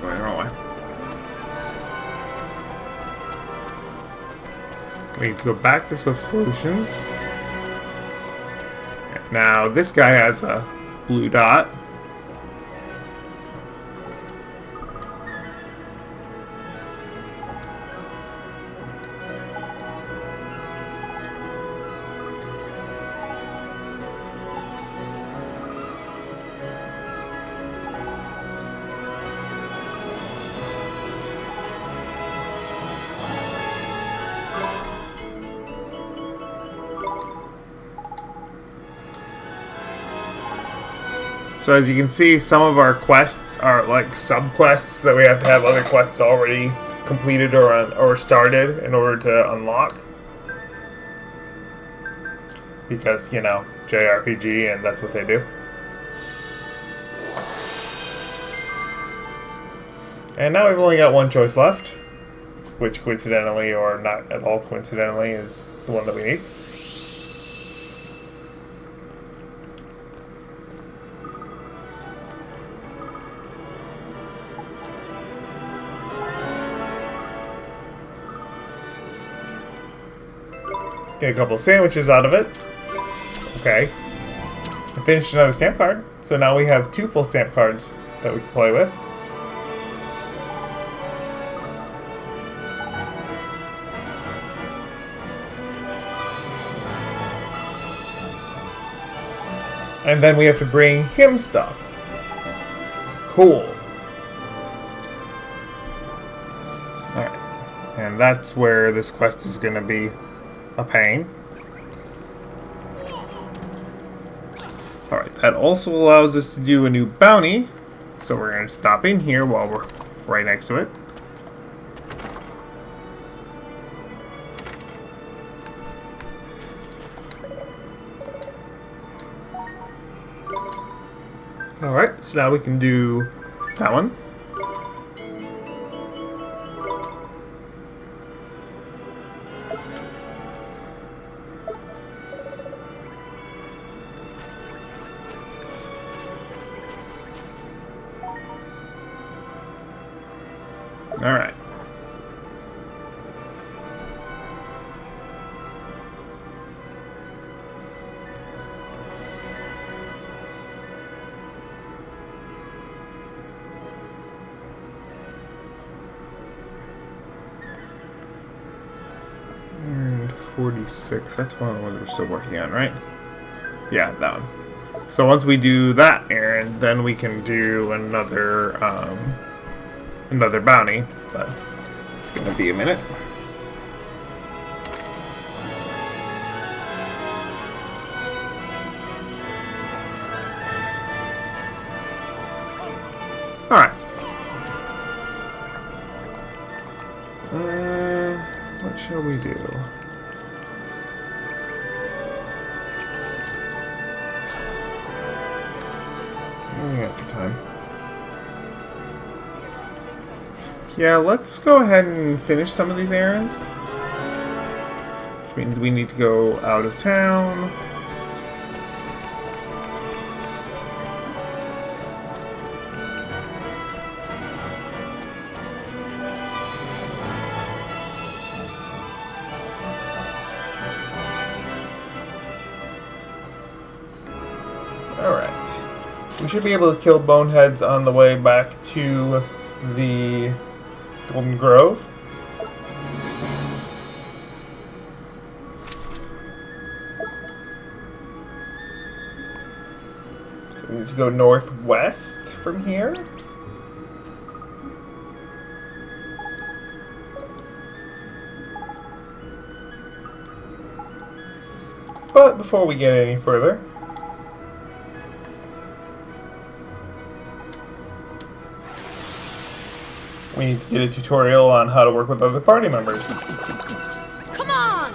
Going the wrong way. We need to go back to Swift Solutions. Now this guy has a blue dot. So as you can see, some of our quests are like sub-quests that we have to have other quests already completed or started in order to unlock. Because, you know, JRPG, and that's what they do. And now we've only got one choice left, which coincidentally, or not at all coincidentally, is the one that we need. Get a couple of sandwiches out of it. Okay. And finished another stamp card. So now we have 2 full stamp cards that we can play with. And then we have to bring him stuff. Cool. Alright. And that's where this quest is going to be a pain. Alright, that also allows us to do a new bounty. So we're going to stop in here while we're right next to it. Alright, so now we can do that one. Alright. And 46. That's one of the ones we're still working on, right? Yeah, that one. So once we do that errand, then we can do another bounty, but it's gonna be a minute. Alright. What shall we do? What do we got for time? Yeah, let's go ahead and finish some of these errands. Which means we need to go out of town. Alright. We should be able to kill boneheads on the way back to the Golden Grove. So we need to go northwest from here. But before we get any further, we need to get a tutorial on how to work with other party members. Come on!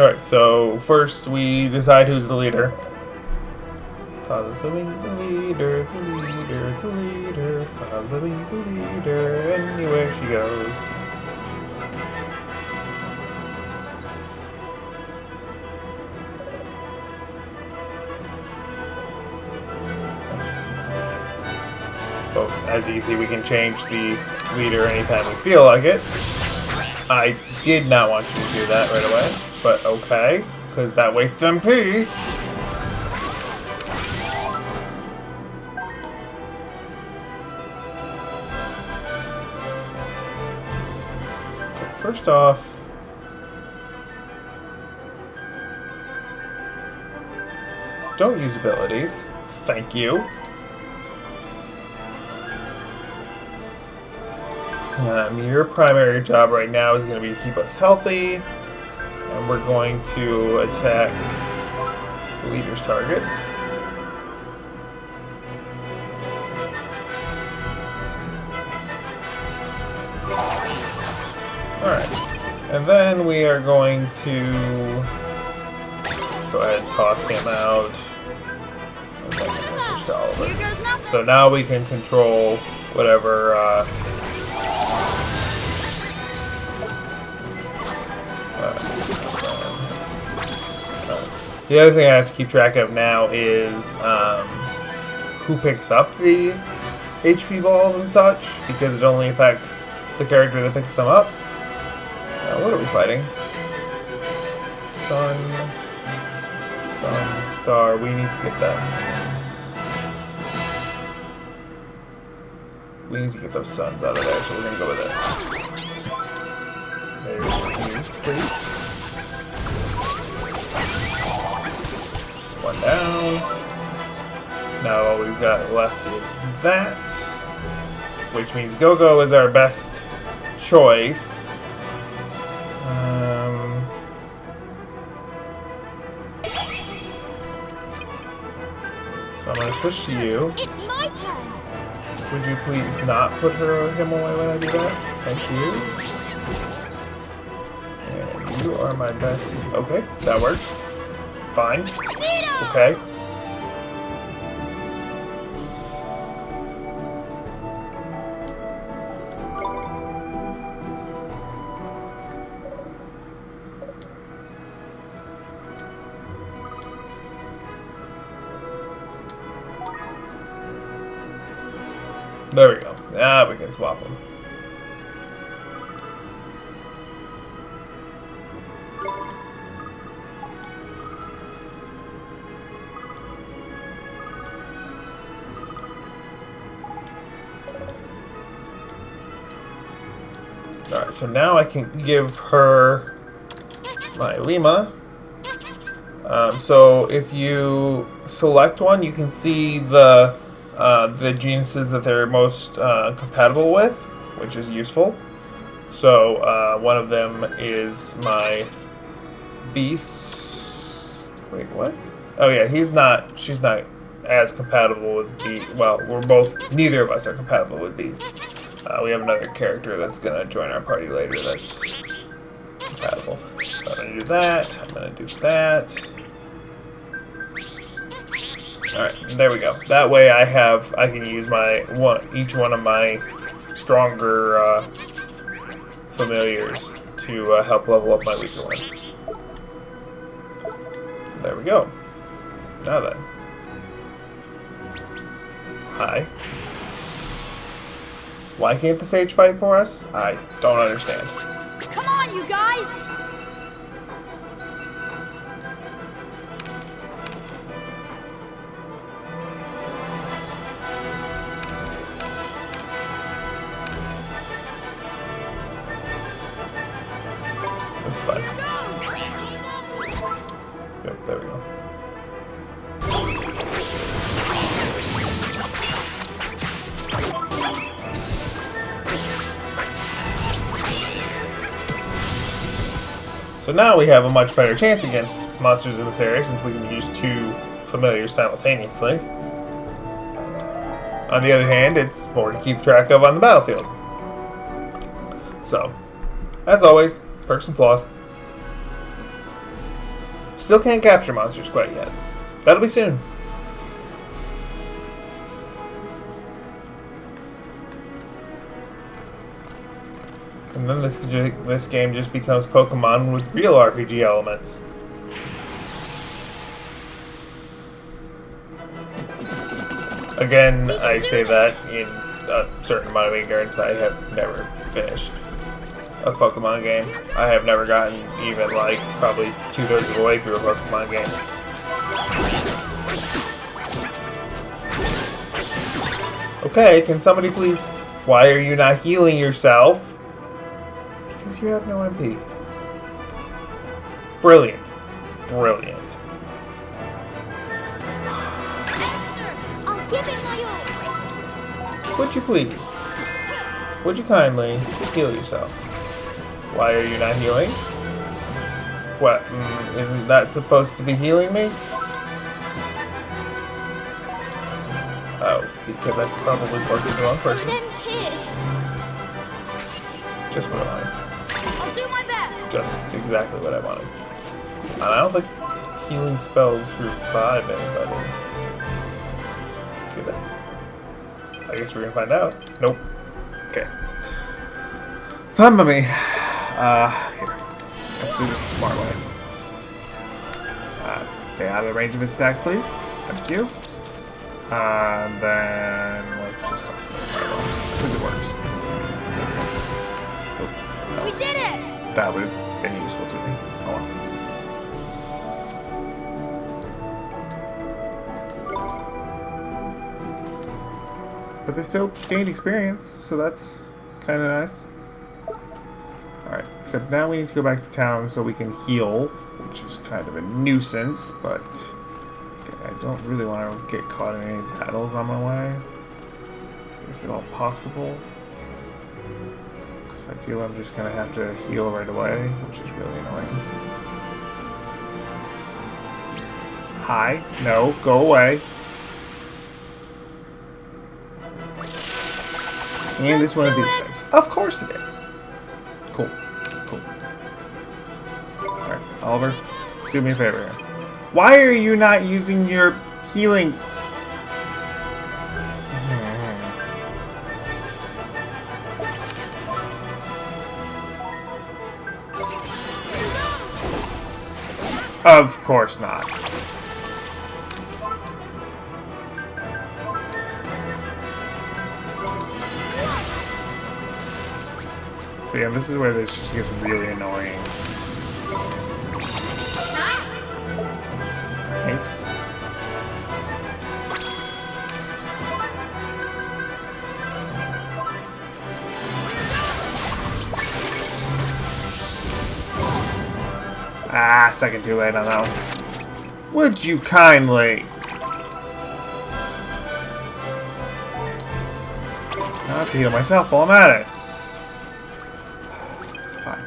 Alright, so first we decide who's the leader. Following the leader, the leader, the leader, following the leader, anywhere she goes. Oh, as easy, we can change the leader anytime we feel like it. I did not want you to do that right away, but okay, because that wastes MP. Okay, first off, don't use abilities. Thank you. Your primary job right now is going to be to keep us healthy, and we're going to attack the leader's target. Alright, and then we are going to go ahead and toss him out. And then we're going to switch to Oliver. Here goes nothing. So now we can control whatever the other thing I have to keep track of now is who picks up the HP balls and such, because it only affects the character that picks them up. What are we fighting? Sun, star. We need to get that. We need to get those suns out of there, so we're gonna go with this. There's you, please. One down. Now all we've got left is that, which means Go-Go is our best choice. So I'm going to switch to you. It's my turn. Would you please not put him away when I do that? Thank you. And you are my best. Okay, that works. Fine. Okay. There we go. Now we can swap them. Alright, so now I can give her my Lima. So if you select one, you can see the genuses that they're most compatible with, which is useful. So one of them is my beast. Wait, what? Oh yeah, she's not as compatible with beast. Well, neither of us are compatible with beasts. We have another character that's gonna join our party later that's compatible. So I'm gonna do that. I'm gonna do that. Alright, there we go. That way I can use each one of my stronger familiars to help level up my weaker ones. There we go. Now then. Hi. Why can't the sage fight for us? I don't understand. Come on, you guys! That's fine. Yep, there we go. So now we have a much better chance against monsters in this area since we can use two familiars simultaneously. On the other hand, it's more to keep track of on the battlefield. So, as always, perks and flaws. Still can't capture monsters quite yet. That'll be soon. And then this game just becomes Pokemon with real RPG elements. Again, I say that in a certain amount of ignorance. I have never finished a Pokemon game. I have never gotten even, like, probably 2/3 of the way through a Pokemon game. Okay, can somebody please... Why are you not healing yourself? Because you have no MP. Brilliant. Brilliant. I'll give it my all. Would you please? Would you kindly heal yourself? Why are you not healing? What? Isn't that supposed to be healing me? Oh, because I probably selected the wrong person. Something's here. Just what I wanted. I'll do my best. Just exactly what I wanted. And I don't think healing spells revive anybody. Do they? I guess we're gonna find out. Nope. Okay. Fine by me. Here. Let's do this the smart way. Stay out of the range of his attacks, please. Thank you. And then let's just toss the fireball. Because it works. Oh, We did it! that would have been useful to me. Oh well. But they still gained experience, so that's kind of nice. Alright, except now we need to go back to town so we can heal, which is kind of a nuisance, but okay, I don't really want to get caught in any battles on my way, if at all possible. Because if I do, I'm just going to have to heal right away, which is really annoying. Hi. No, go away. And it's one of these things. Of course it is. Cool. Cool. Alright, Oliver, do me a favor here. Why are you not using your healing? Of course not. So yeah, this is where this just gets really annoying. Thanks. Ah, second too late on that one. Would you kindly? I have to heal myself while I'm at it. Fine.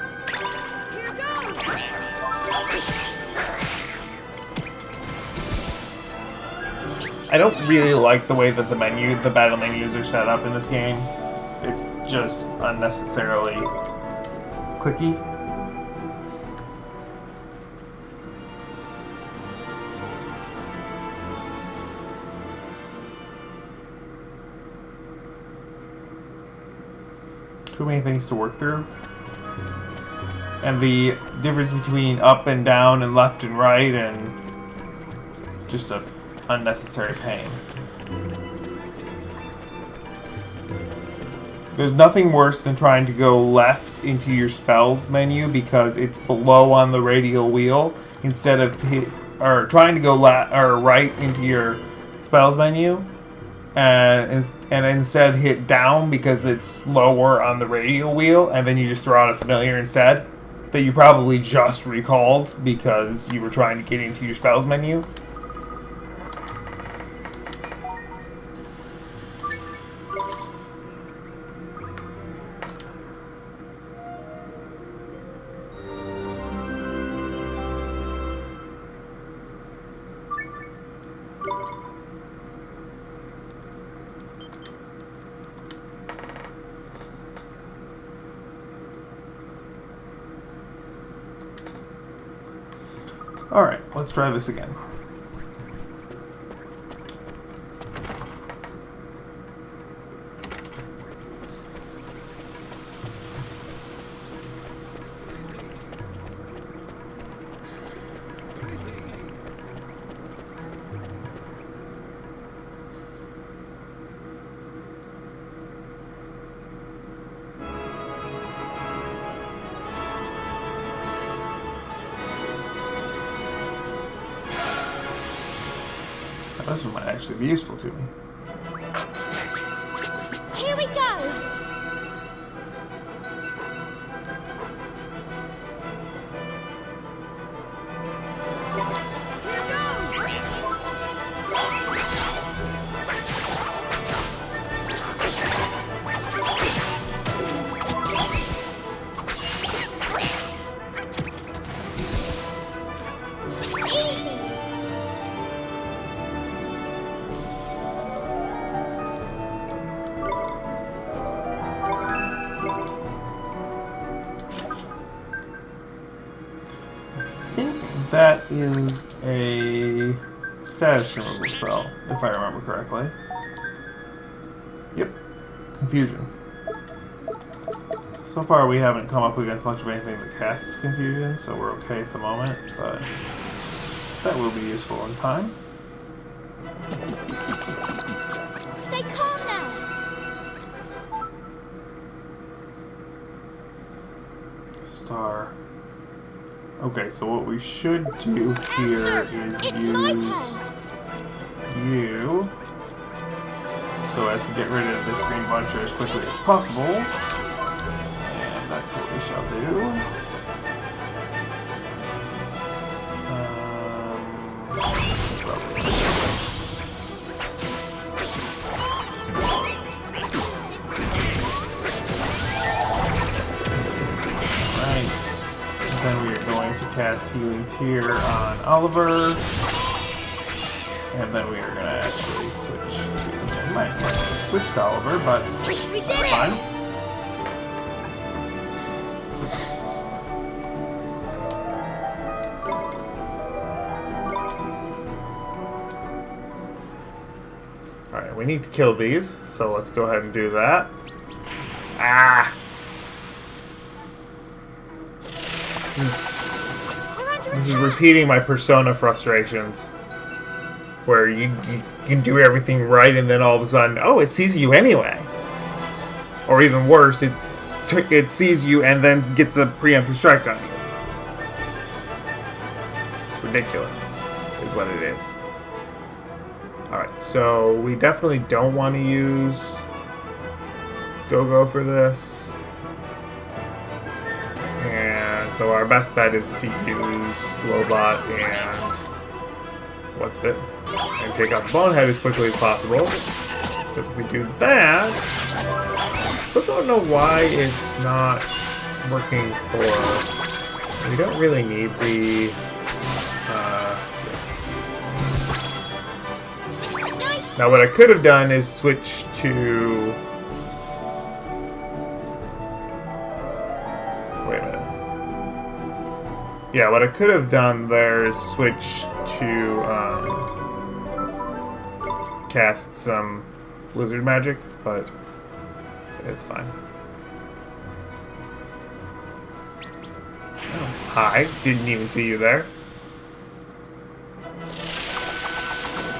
I don't really like the way that the battle menus are set up in this game. It's just unnecessarily clicky. Too many things to work through. And the difference between up and down and left and right and just a unnecessary pain. There's nothing worse than trying to go left into your spells menu because it's below on the radial wheel instead of trying to go right into your spells menu and instead hit down because it's lower on the radial wheel, and then you just throw out a familiar instead that you probably just recalled because you were trying to get into your spells menu. Alright, let's try this again. This one might actually be useful to me. Here we go! That is a status removal spell, if I remember correctly. Yep. Confusion. So far we haven't come up against much of anything that casts confusion, so we're okay at the moment, but that will be useful in time. Stay calm now! Star. Okay, so what we should do here is use you so as to get rid of this green buncher as quickly as possible. And that's what we shall do. Then we are going to cast Healing Tear on Oliver. And then we are going to actually switch to... We might switch to Oliver, but We did it's fine. Alright, we need to kill these, so let's go ahead and do that. Ah! This is repeating my Persona frustrations, where you can do everything right and then all of a sudden, oh, it sees you anyway. Or even worse, it sees you and then gets a preemptive strike on you. It's ridiculous, is what it is. Alright, so we definitely don't want to use Go-Go for this. So our best bet is to use Lobot and what's it? And take out the Bonehead as quickly as possible. Because if we do that, I still don't know why it's not working for. We don't really need the. Now what I could have done is switch to. Yeah, what I could have done there is switch to cast some blizzard magic, but it's fine. Oh, hi, didn't even see you there.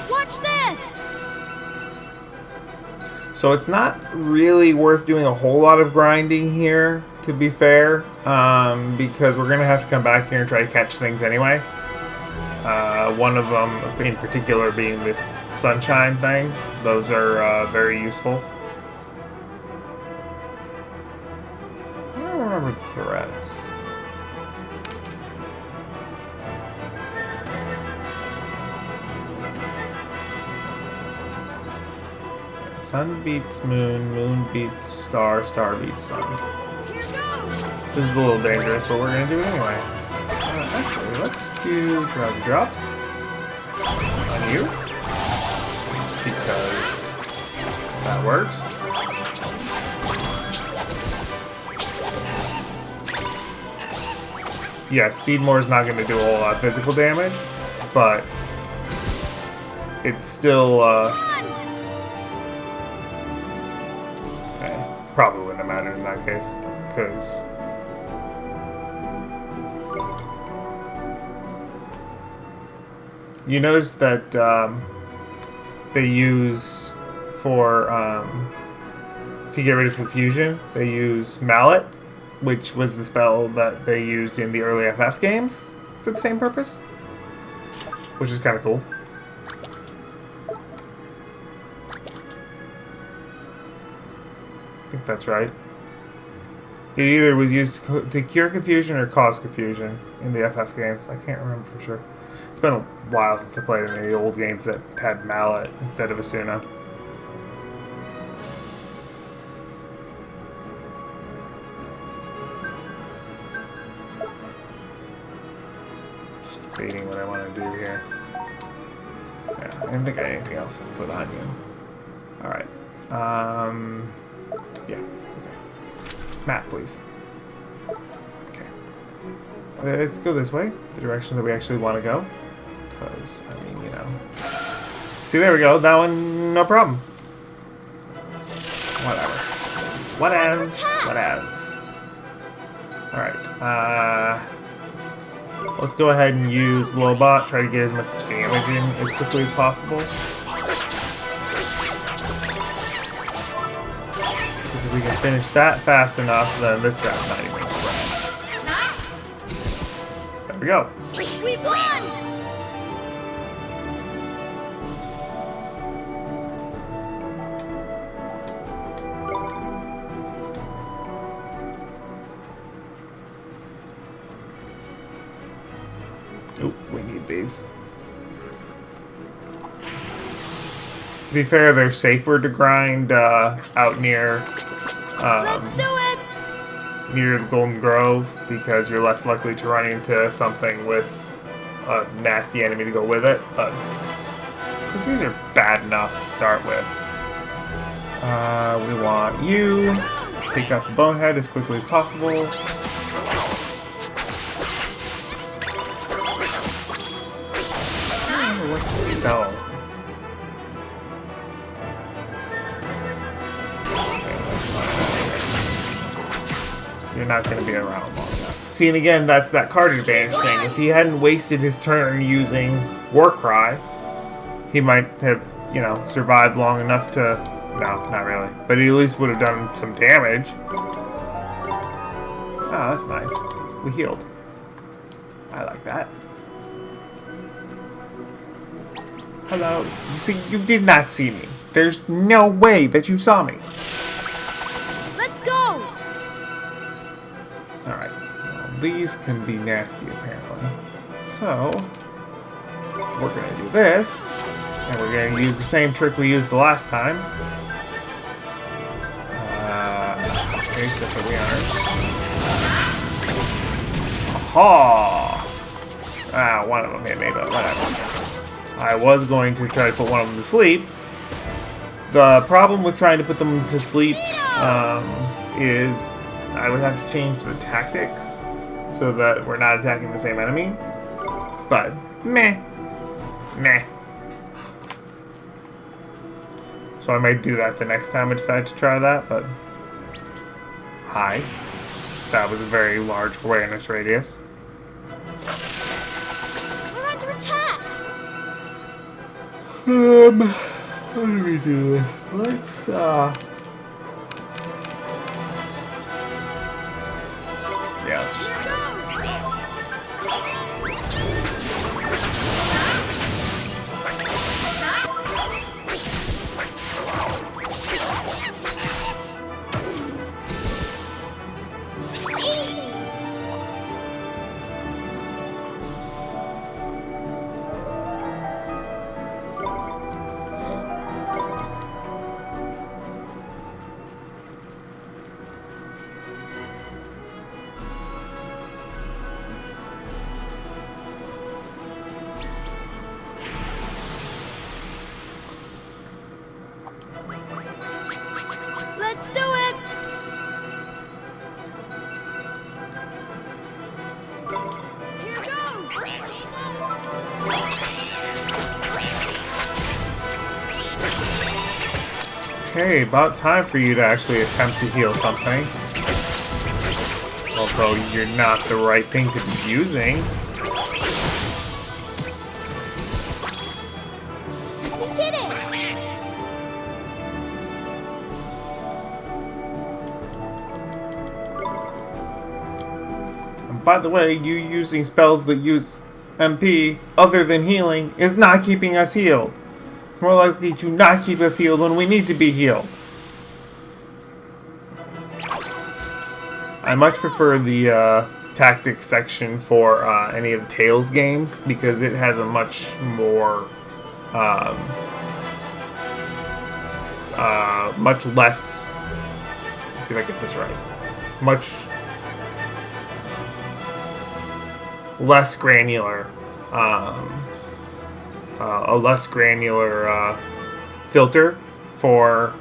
Watch this! So it's not really worth doing a whole lot of grinding here, to be fair, because we're going to have to come back here and try to catch things anyway. One of them in particular being this sunshine thing. Those are very useful. I don't remember the threats. Sun beats moon, moon beats star, star beats sun. This is a little dangerous, but we're going to do it anyway. Actually, let's do drowsy drops on you. Because that works. yes, Seedmore is not going to do a whole lot of physical damage, but it's still, probably wouldn't have mattered in that case, because you notice that they use for to get rid of confusion, they use Mallet, which was the spell that they used in the early FF games for the same purpose, which is kind of cool. I think that's right. It either was used to cure confusion or cause confusion in the FF games. I can't remember for sure. It's been a while since I played any of the old games that had Mallet instead of Asuna. Just debating what I want to do here. Yeah, I didn't think I had anything else to put on you. Alright. Yeah, okay. Map, please. Okay. Let's go this way, the direction that we actually want to go. Because, I mean, you know. See, there we go. That one, no problem. Whatever. Whatevs. Whatevs. Alright, let's go ahead and use Lobot, try to get as much damage in as quickly as possible. Because if we can finish that fast enough, then this guy's not even spread. There we go. We won! Oh, we need these. To be fair, they're safer to grind out near Let's do it! near the Golden Grove because you're less likely to run into something with a nasty enemy to go with it. But because these are bad enough to start with, we want you to take out the Bonehead as quickly as possible. What spell? You're not going to be around long enough. See, and again, that's that card advantage thing. If he hadn't wasted his turn using Warcry, he might have, you know, survived long enough to... No, not really. But he at least would have done some damage. Oh, that's nice. We healed. I like that. Hello. See, you did not see me. There's no way that you saw me. Let's go! Alright. Well, these can be nasty, apparently. So, we're going to do this. And we're going to use the same trick we used the last time. Okay, except that we aren't. Aha! Ah, one of them hit me, but whatever. I was going to try to put one of them to sleep. The problem with trying to put them to sleep is I would have to change the tactics so that we're not attacking the same enemy. But, meh. Meh. So I might do that the next time I decide to try that, but... Hi. That was a very large awareness radius. We're under attack! How do we do this? Let's, yeah, let's just do this. Easy! Okay, about time for you to actually attempt to heal something. Although you're not the right thing to be using. We did it! And by the way, you using spells that use MP other than healing is not keeping us healed. It's more likely to not keep us healed when we need to be healed. I much prefer the tactics section for any of the Tales games because it has a much more, much less. Let's see if I get this right. Much less granular, a less granular filter for.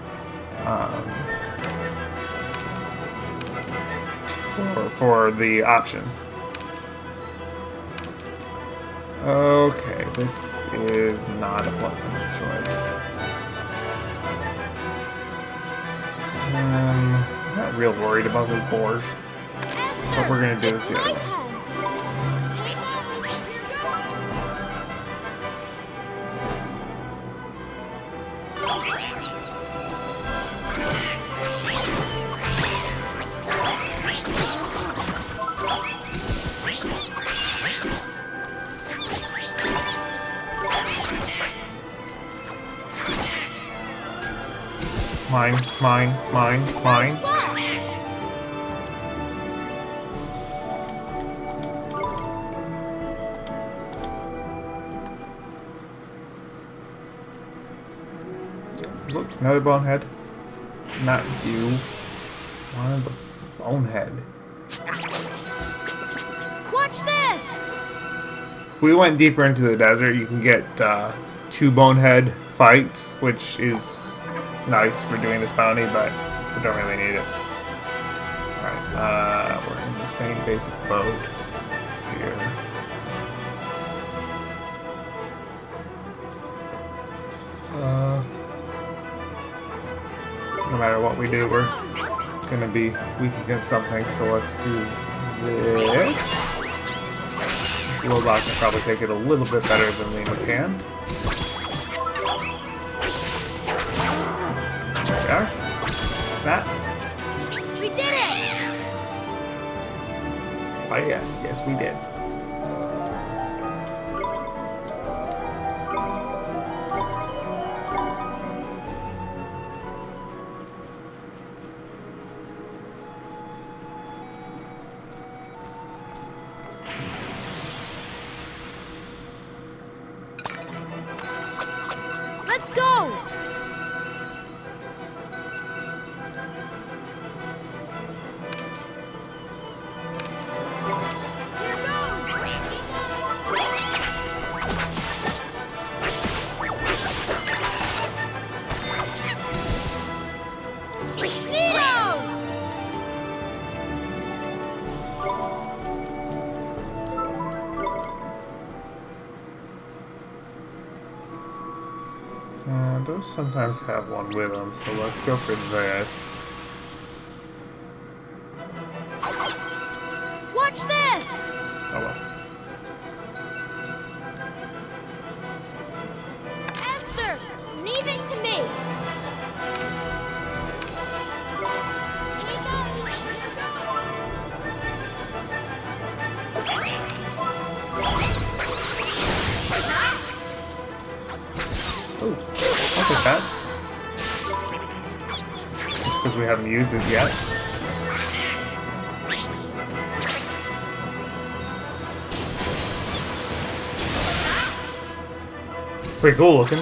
For the options. Okay, this is not a pleasant choice. I'm not real worried about those boars. What we're gonna do is the other one. Mine. Look, another bonehead. Not you. One of the bonehead. Watch this! If we went deeper into the desert, you can get 2 bonehead fights, which is nice for doing this bounty, but we don't really need it. Alright, we're in the same basic boat here. No matter what we do, we're gonna be weak against something, so let's do this. This robot can probably take it a little bit better than Lima can. That? We did it! Oh yes, we did. Let's go! Those sometimes have one with them, so let's go for this. Watch this! Oh well. Esther, leave it to me! Oh, I'll take that. Just because we haven't used it yet. Pretty cool looking.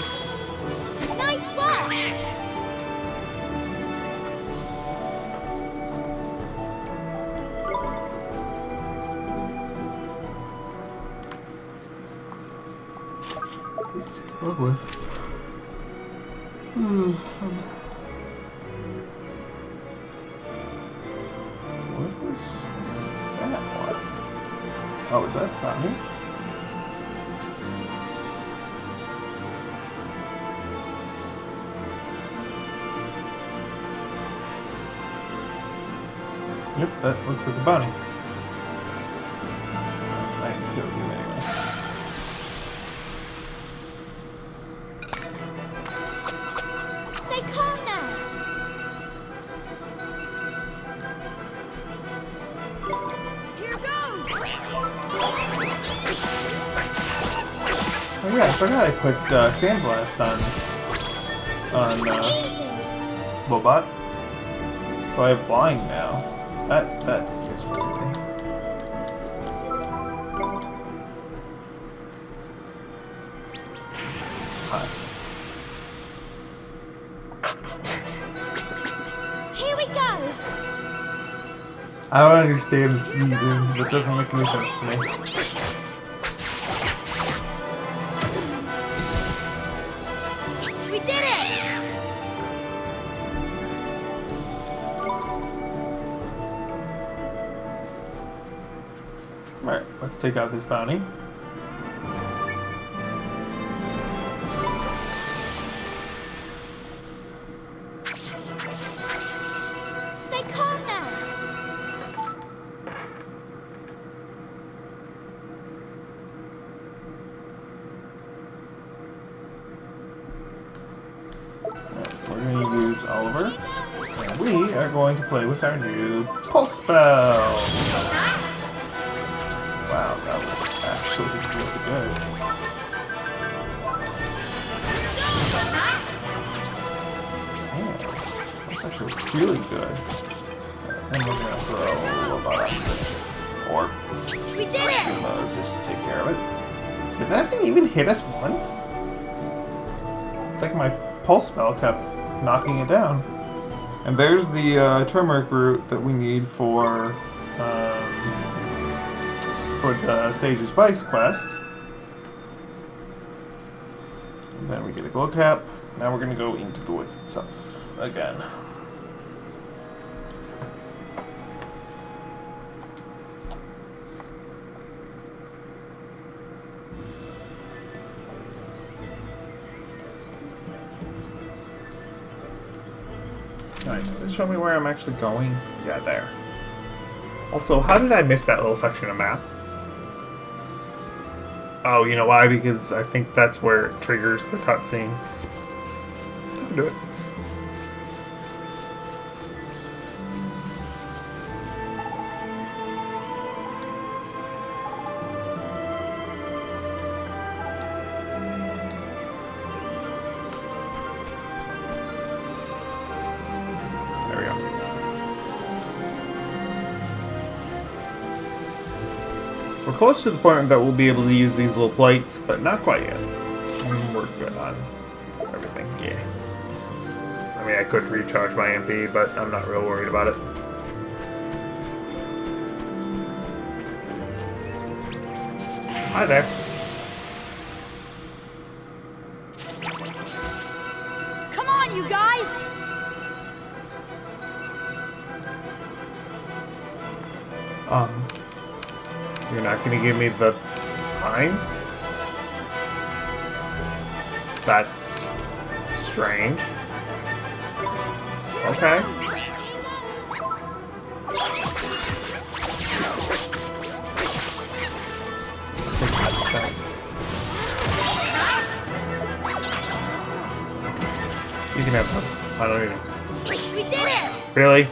Nice watch! Oh boy. What was that one? Oh, was that not me? Yep, that looks like a bounty. I need to kill you anyway. Stay calm now. Here goes. Oh yeah, I forgot I put Sandblast on Easy. Lobot. So I have Blind now. That's useful to me. Hi. Here we go. I don't understand the sneezing. That doesn't make any sense to me. We did it. Alright, let's take out this bounty. Stay calm now. We're going to use Oliver. And we are going to play with our new Pulse Spell. Wow, that was actually really good. Man, that's actually really good. And we're going to throw a Robot on the orb. We did it. Just take care of it. Did that thing even hit us once? It's like my Pulse Spell kept knocking it down. And there's the turmeric root that we need for the Sage's Vice quest. And then we get a glow cap. Now we're gonna go into the woods itself again. Alright, does it show me where I'm actually going? Yeah, there. Also, how did I miss that little section of map? Oh, you know why? Because I think that's where it triggers the cutscene. I'll do it. There we go. We're close to the point that we'll be able to use these little plates, but not quite yet. We're good on everything, yeah. I mean, I could recharge my MP, but I'm not real worried about it. Hi there. Come on, you guys. You're not gonna give me the signs? That's strange. Okay. Thanks. You can have those. I don't need them. We did it. Really?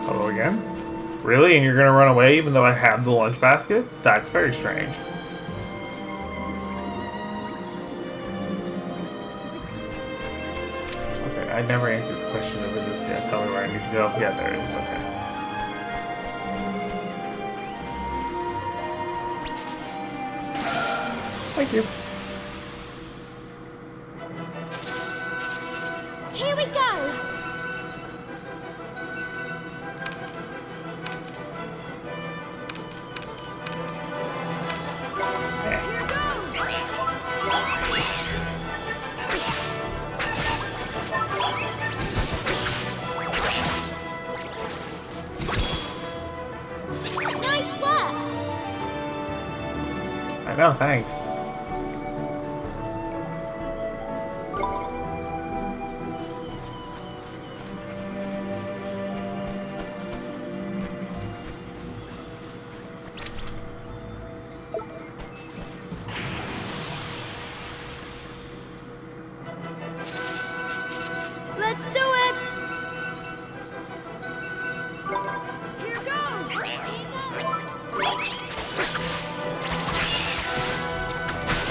Hello again? Really? And you're gonna run away even though I have the lunch basket? That's very strange. Okay, I never answered the question of is this gonna tell me where I need to go? Yeah, there it is, okay. Thank you. Here we go. Eh. Here goes. No, thanks. Let's do it! Here goes!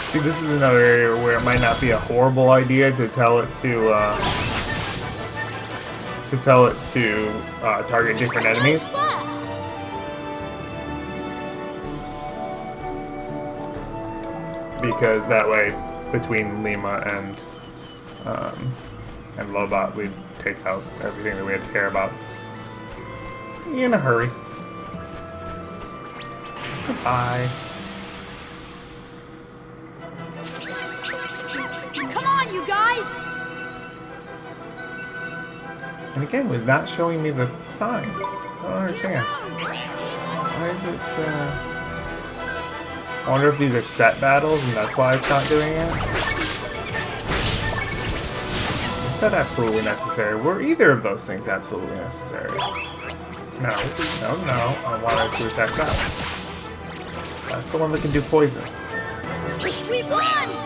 See, this is another area where it might not be a horrible idea to tell it to target different enemies. Because that way, between Lima and Lobot, we'd take out everything that we had to care about. In a hurry. Goodbye. Come on, you guys! And again, with not showing me the signs. I don't understand. Why is it, I wonder if these are set battles and that's why it's not doing it? Is that absolutely necessary? Were either of those things absolutely necessary? No. I wanted to attack that one. That's the one that can do poison. We won!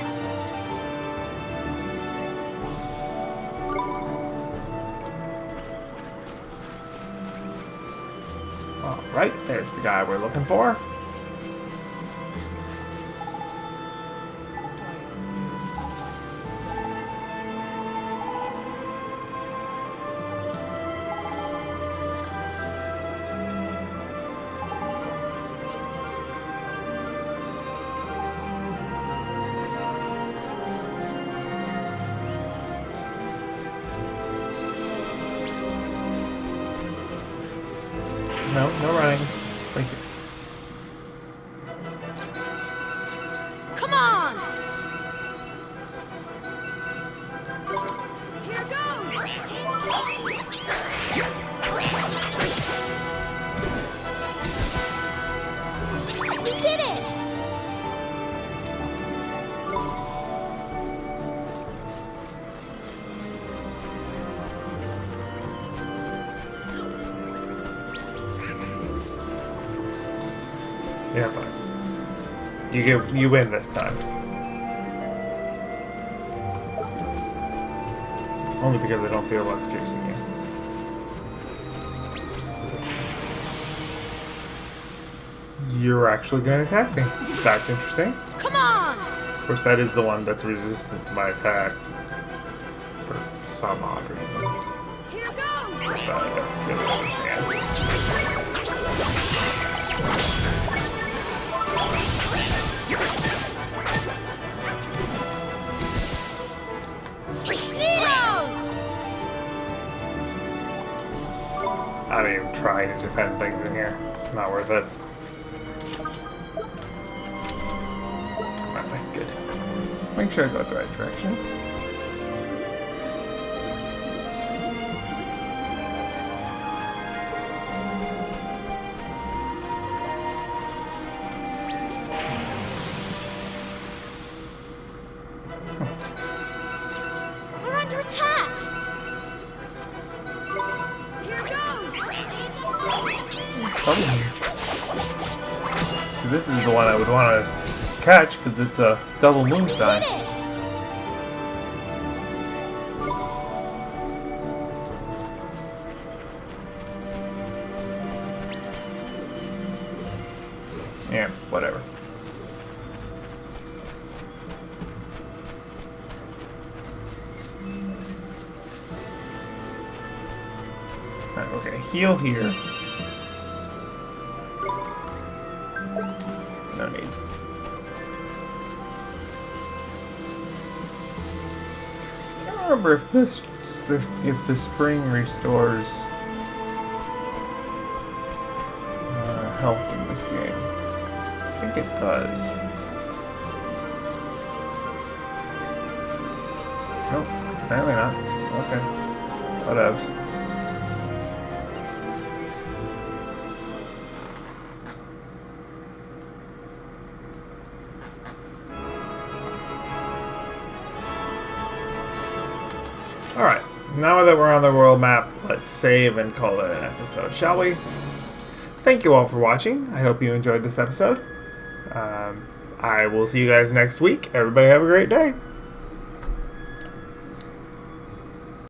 Alright, there's the guy we're looking for. No running. Thank you. Come on! Here goes! We did it! Yeah, fine. You win this time. Only because I don't feel like chasing you. You're actually going to attack me. That's interesting. Come on! Of course, that is the one that's resistant to my attacks. For some odd reason. Here goes! But I don't really understand. I don't even try to defend things in here. It's not worth it. Okay, good. Make sure I go the right direction. We're under attack! Here goes! So this is the one I would want to catch because it's a double moon sign. Did it! Yeah, whatever. Alright, we're gonna heal here. No need. I don't remember if the spring restores health in this game. I think it does. Nope, apparently not. Okay. Whatevs. Alright, now that we're on the world map, let's save and call it an episode, shall we? Thank you all for watching. I hope you enjoyed this episode. I will see you guys next week. Everybody have a great day.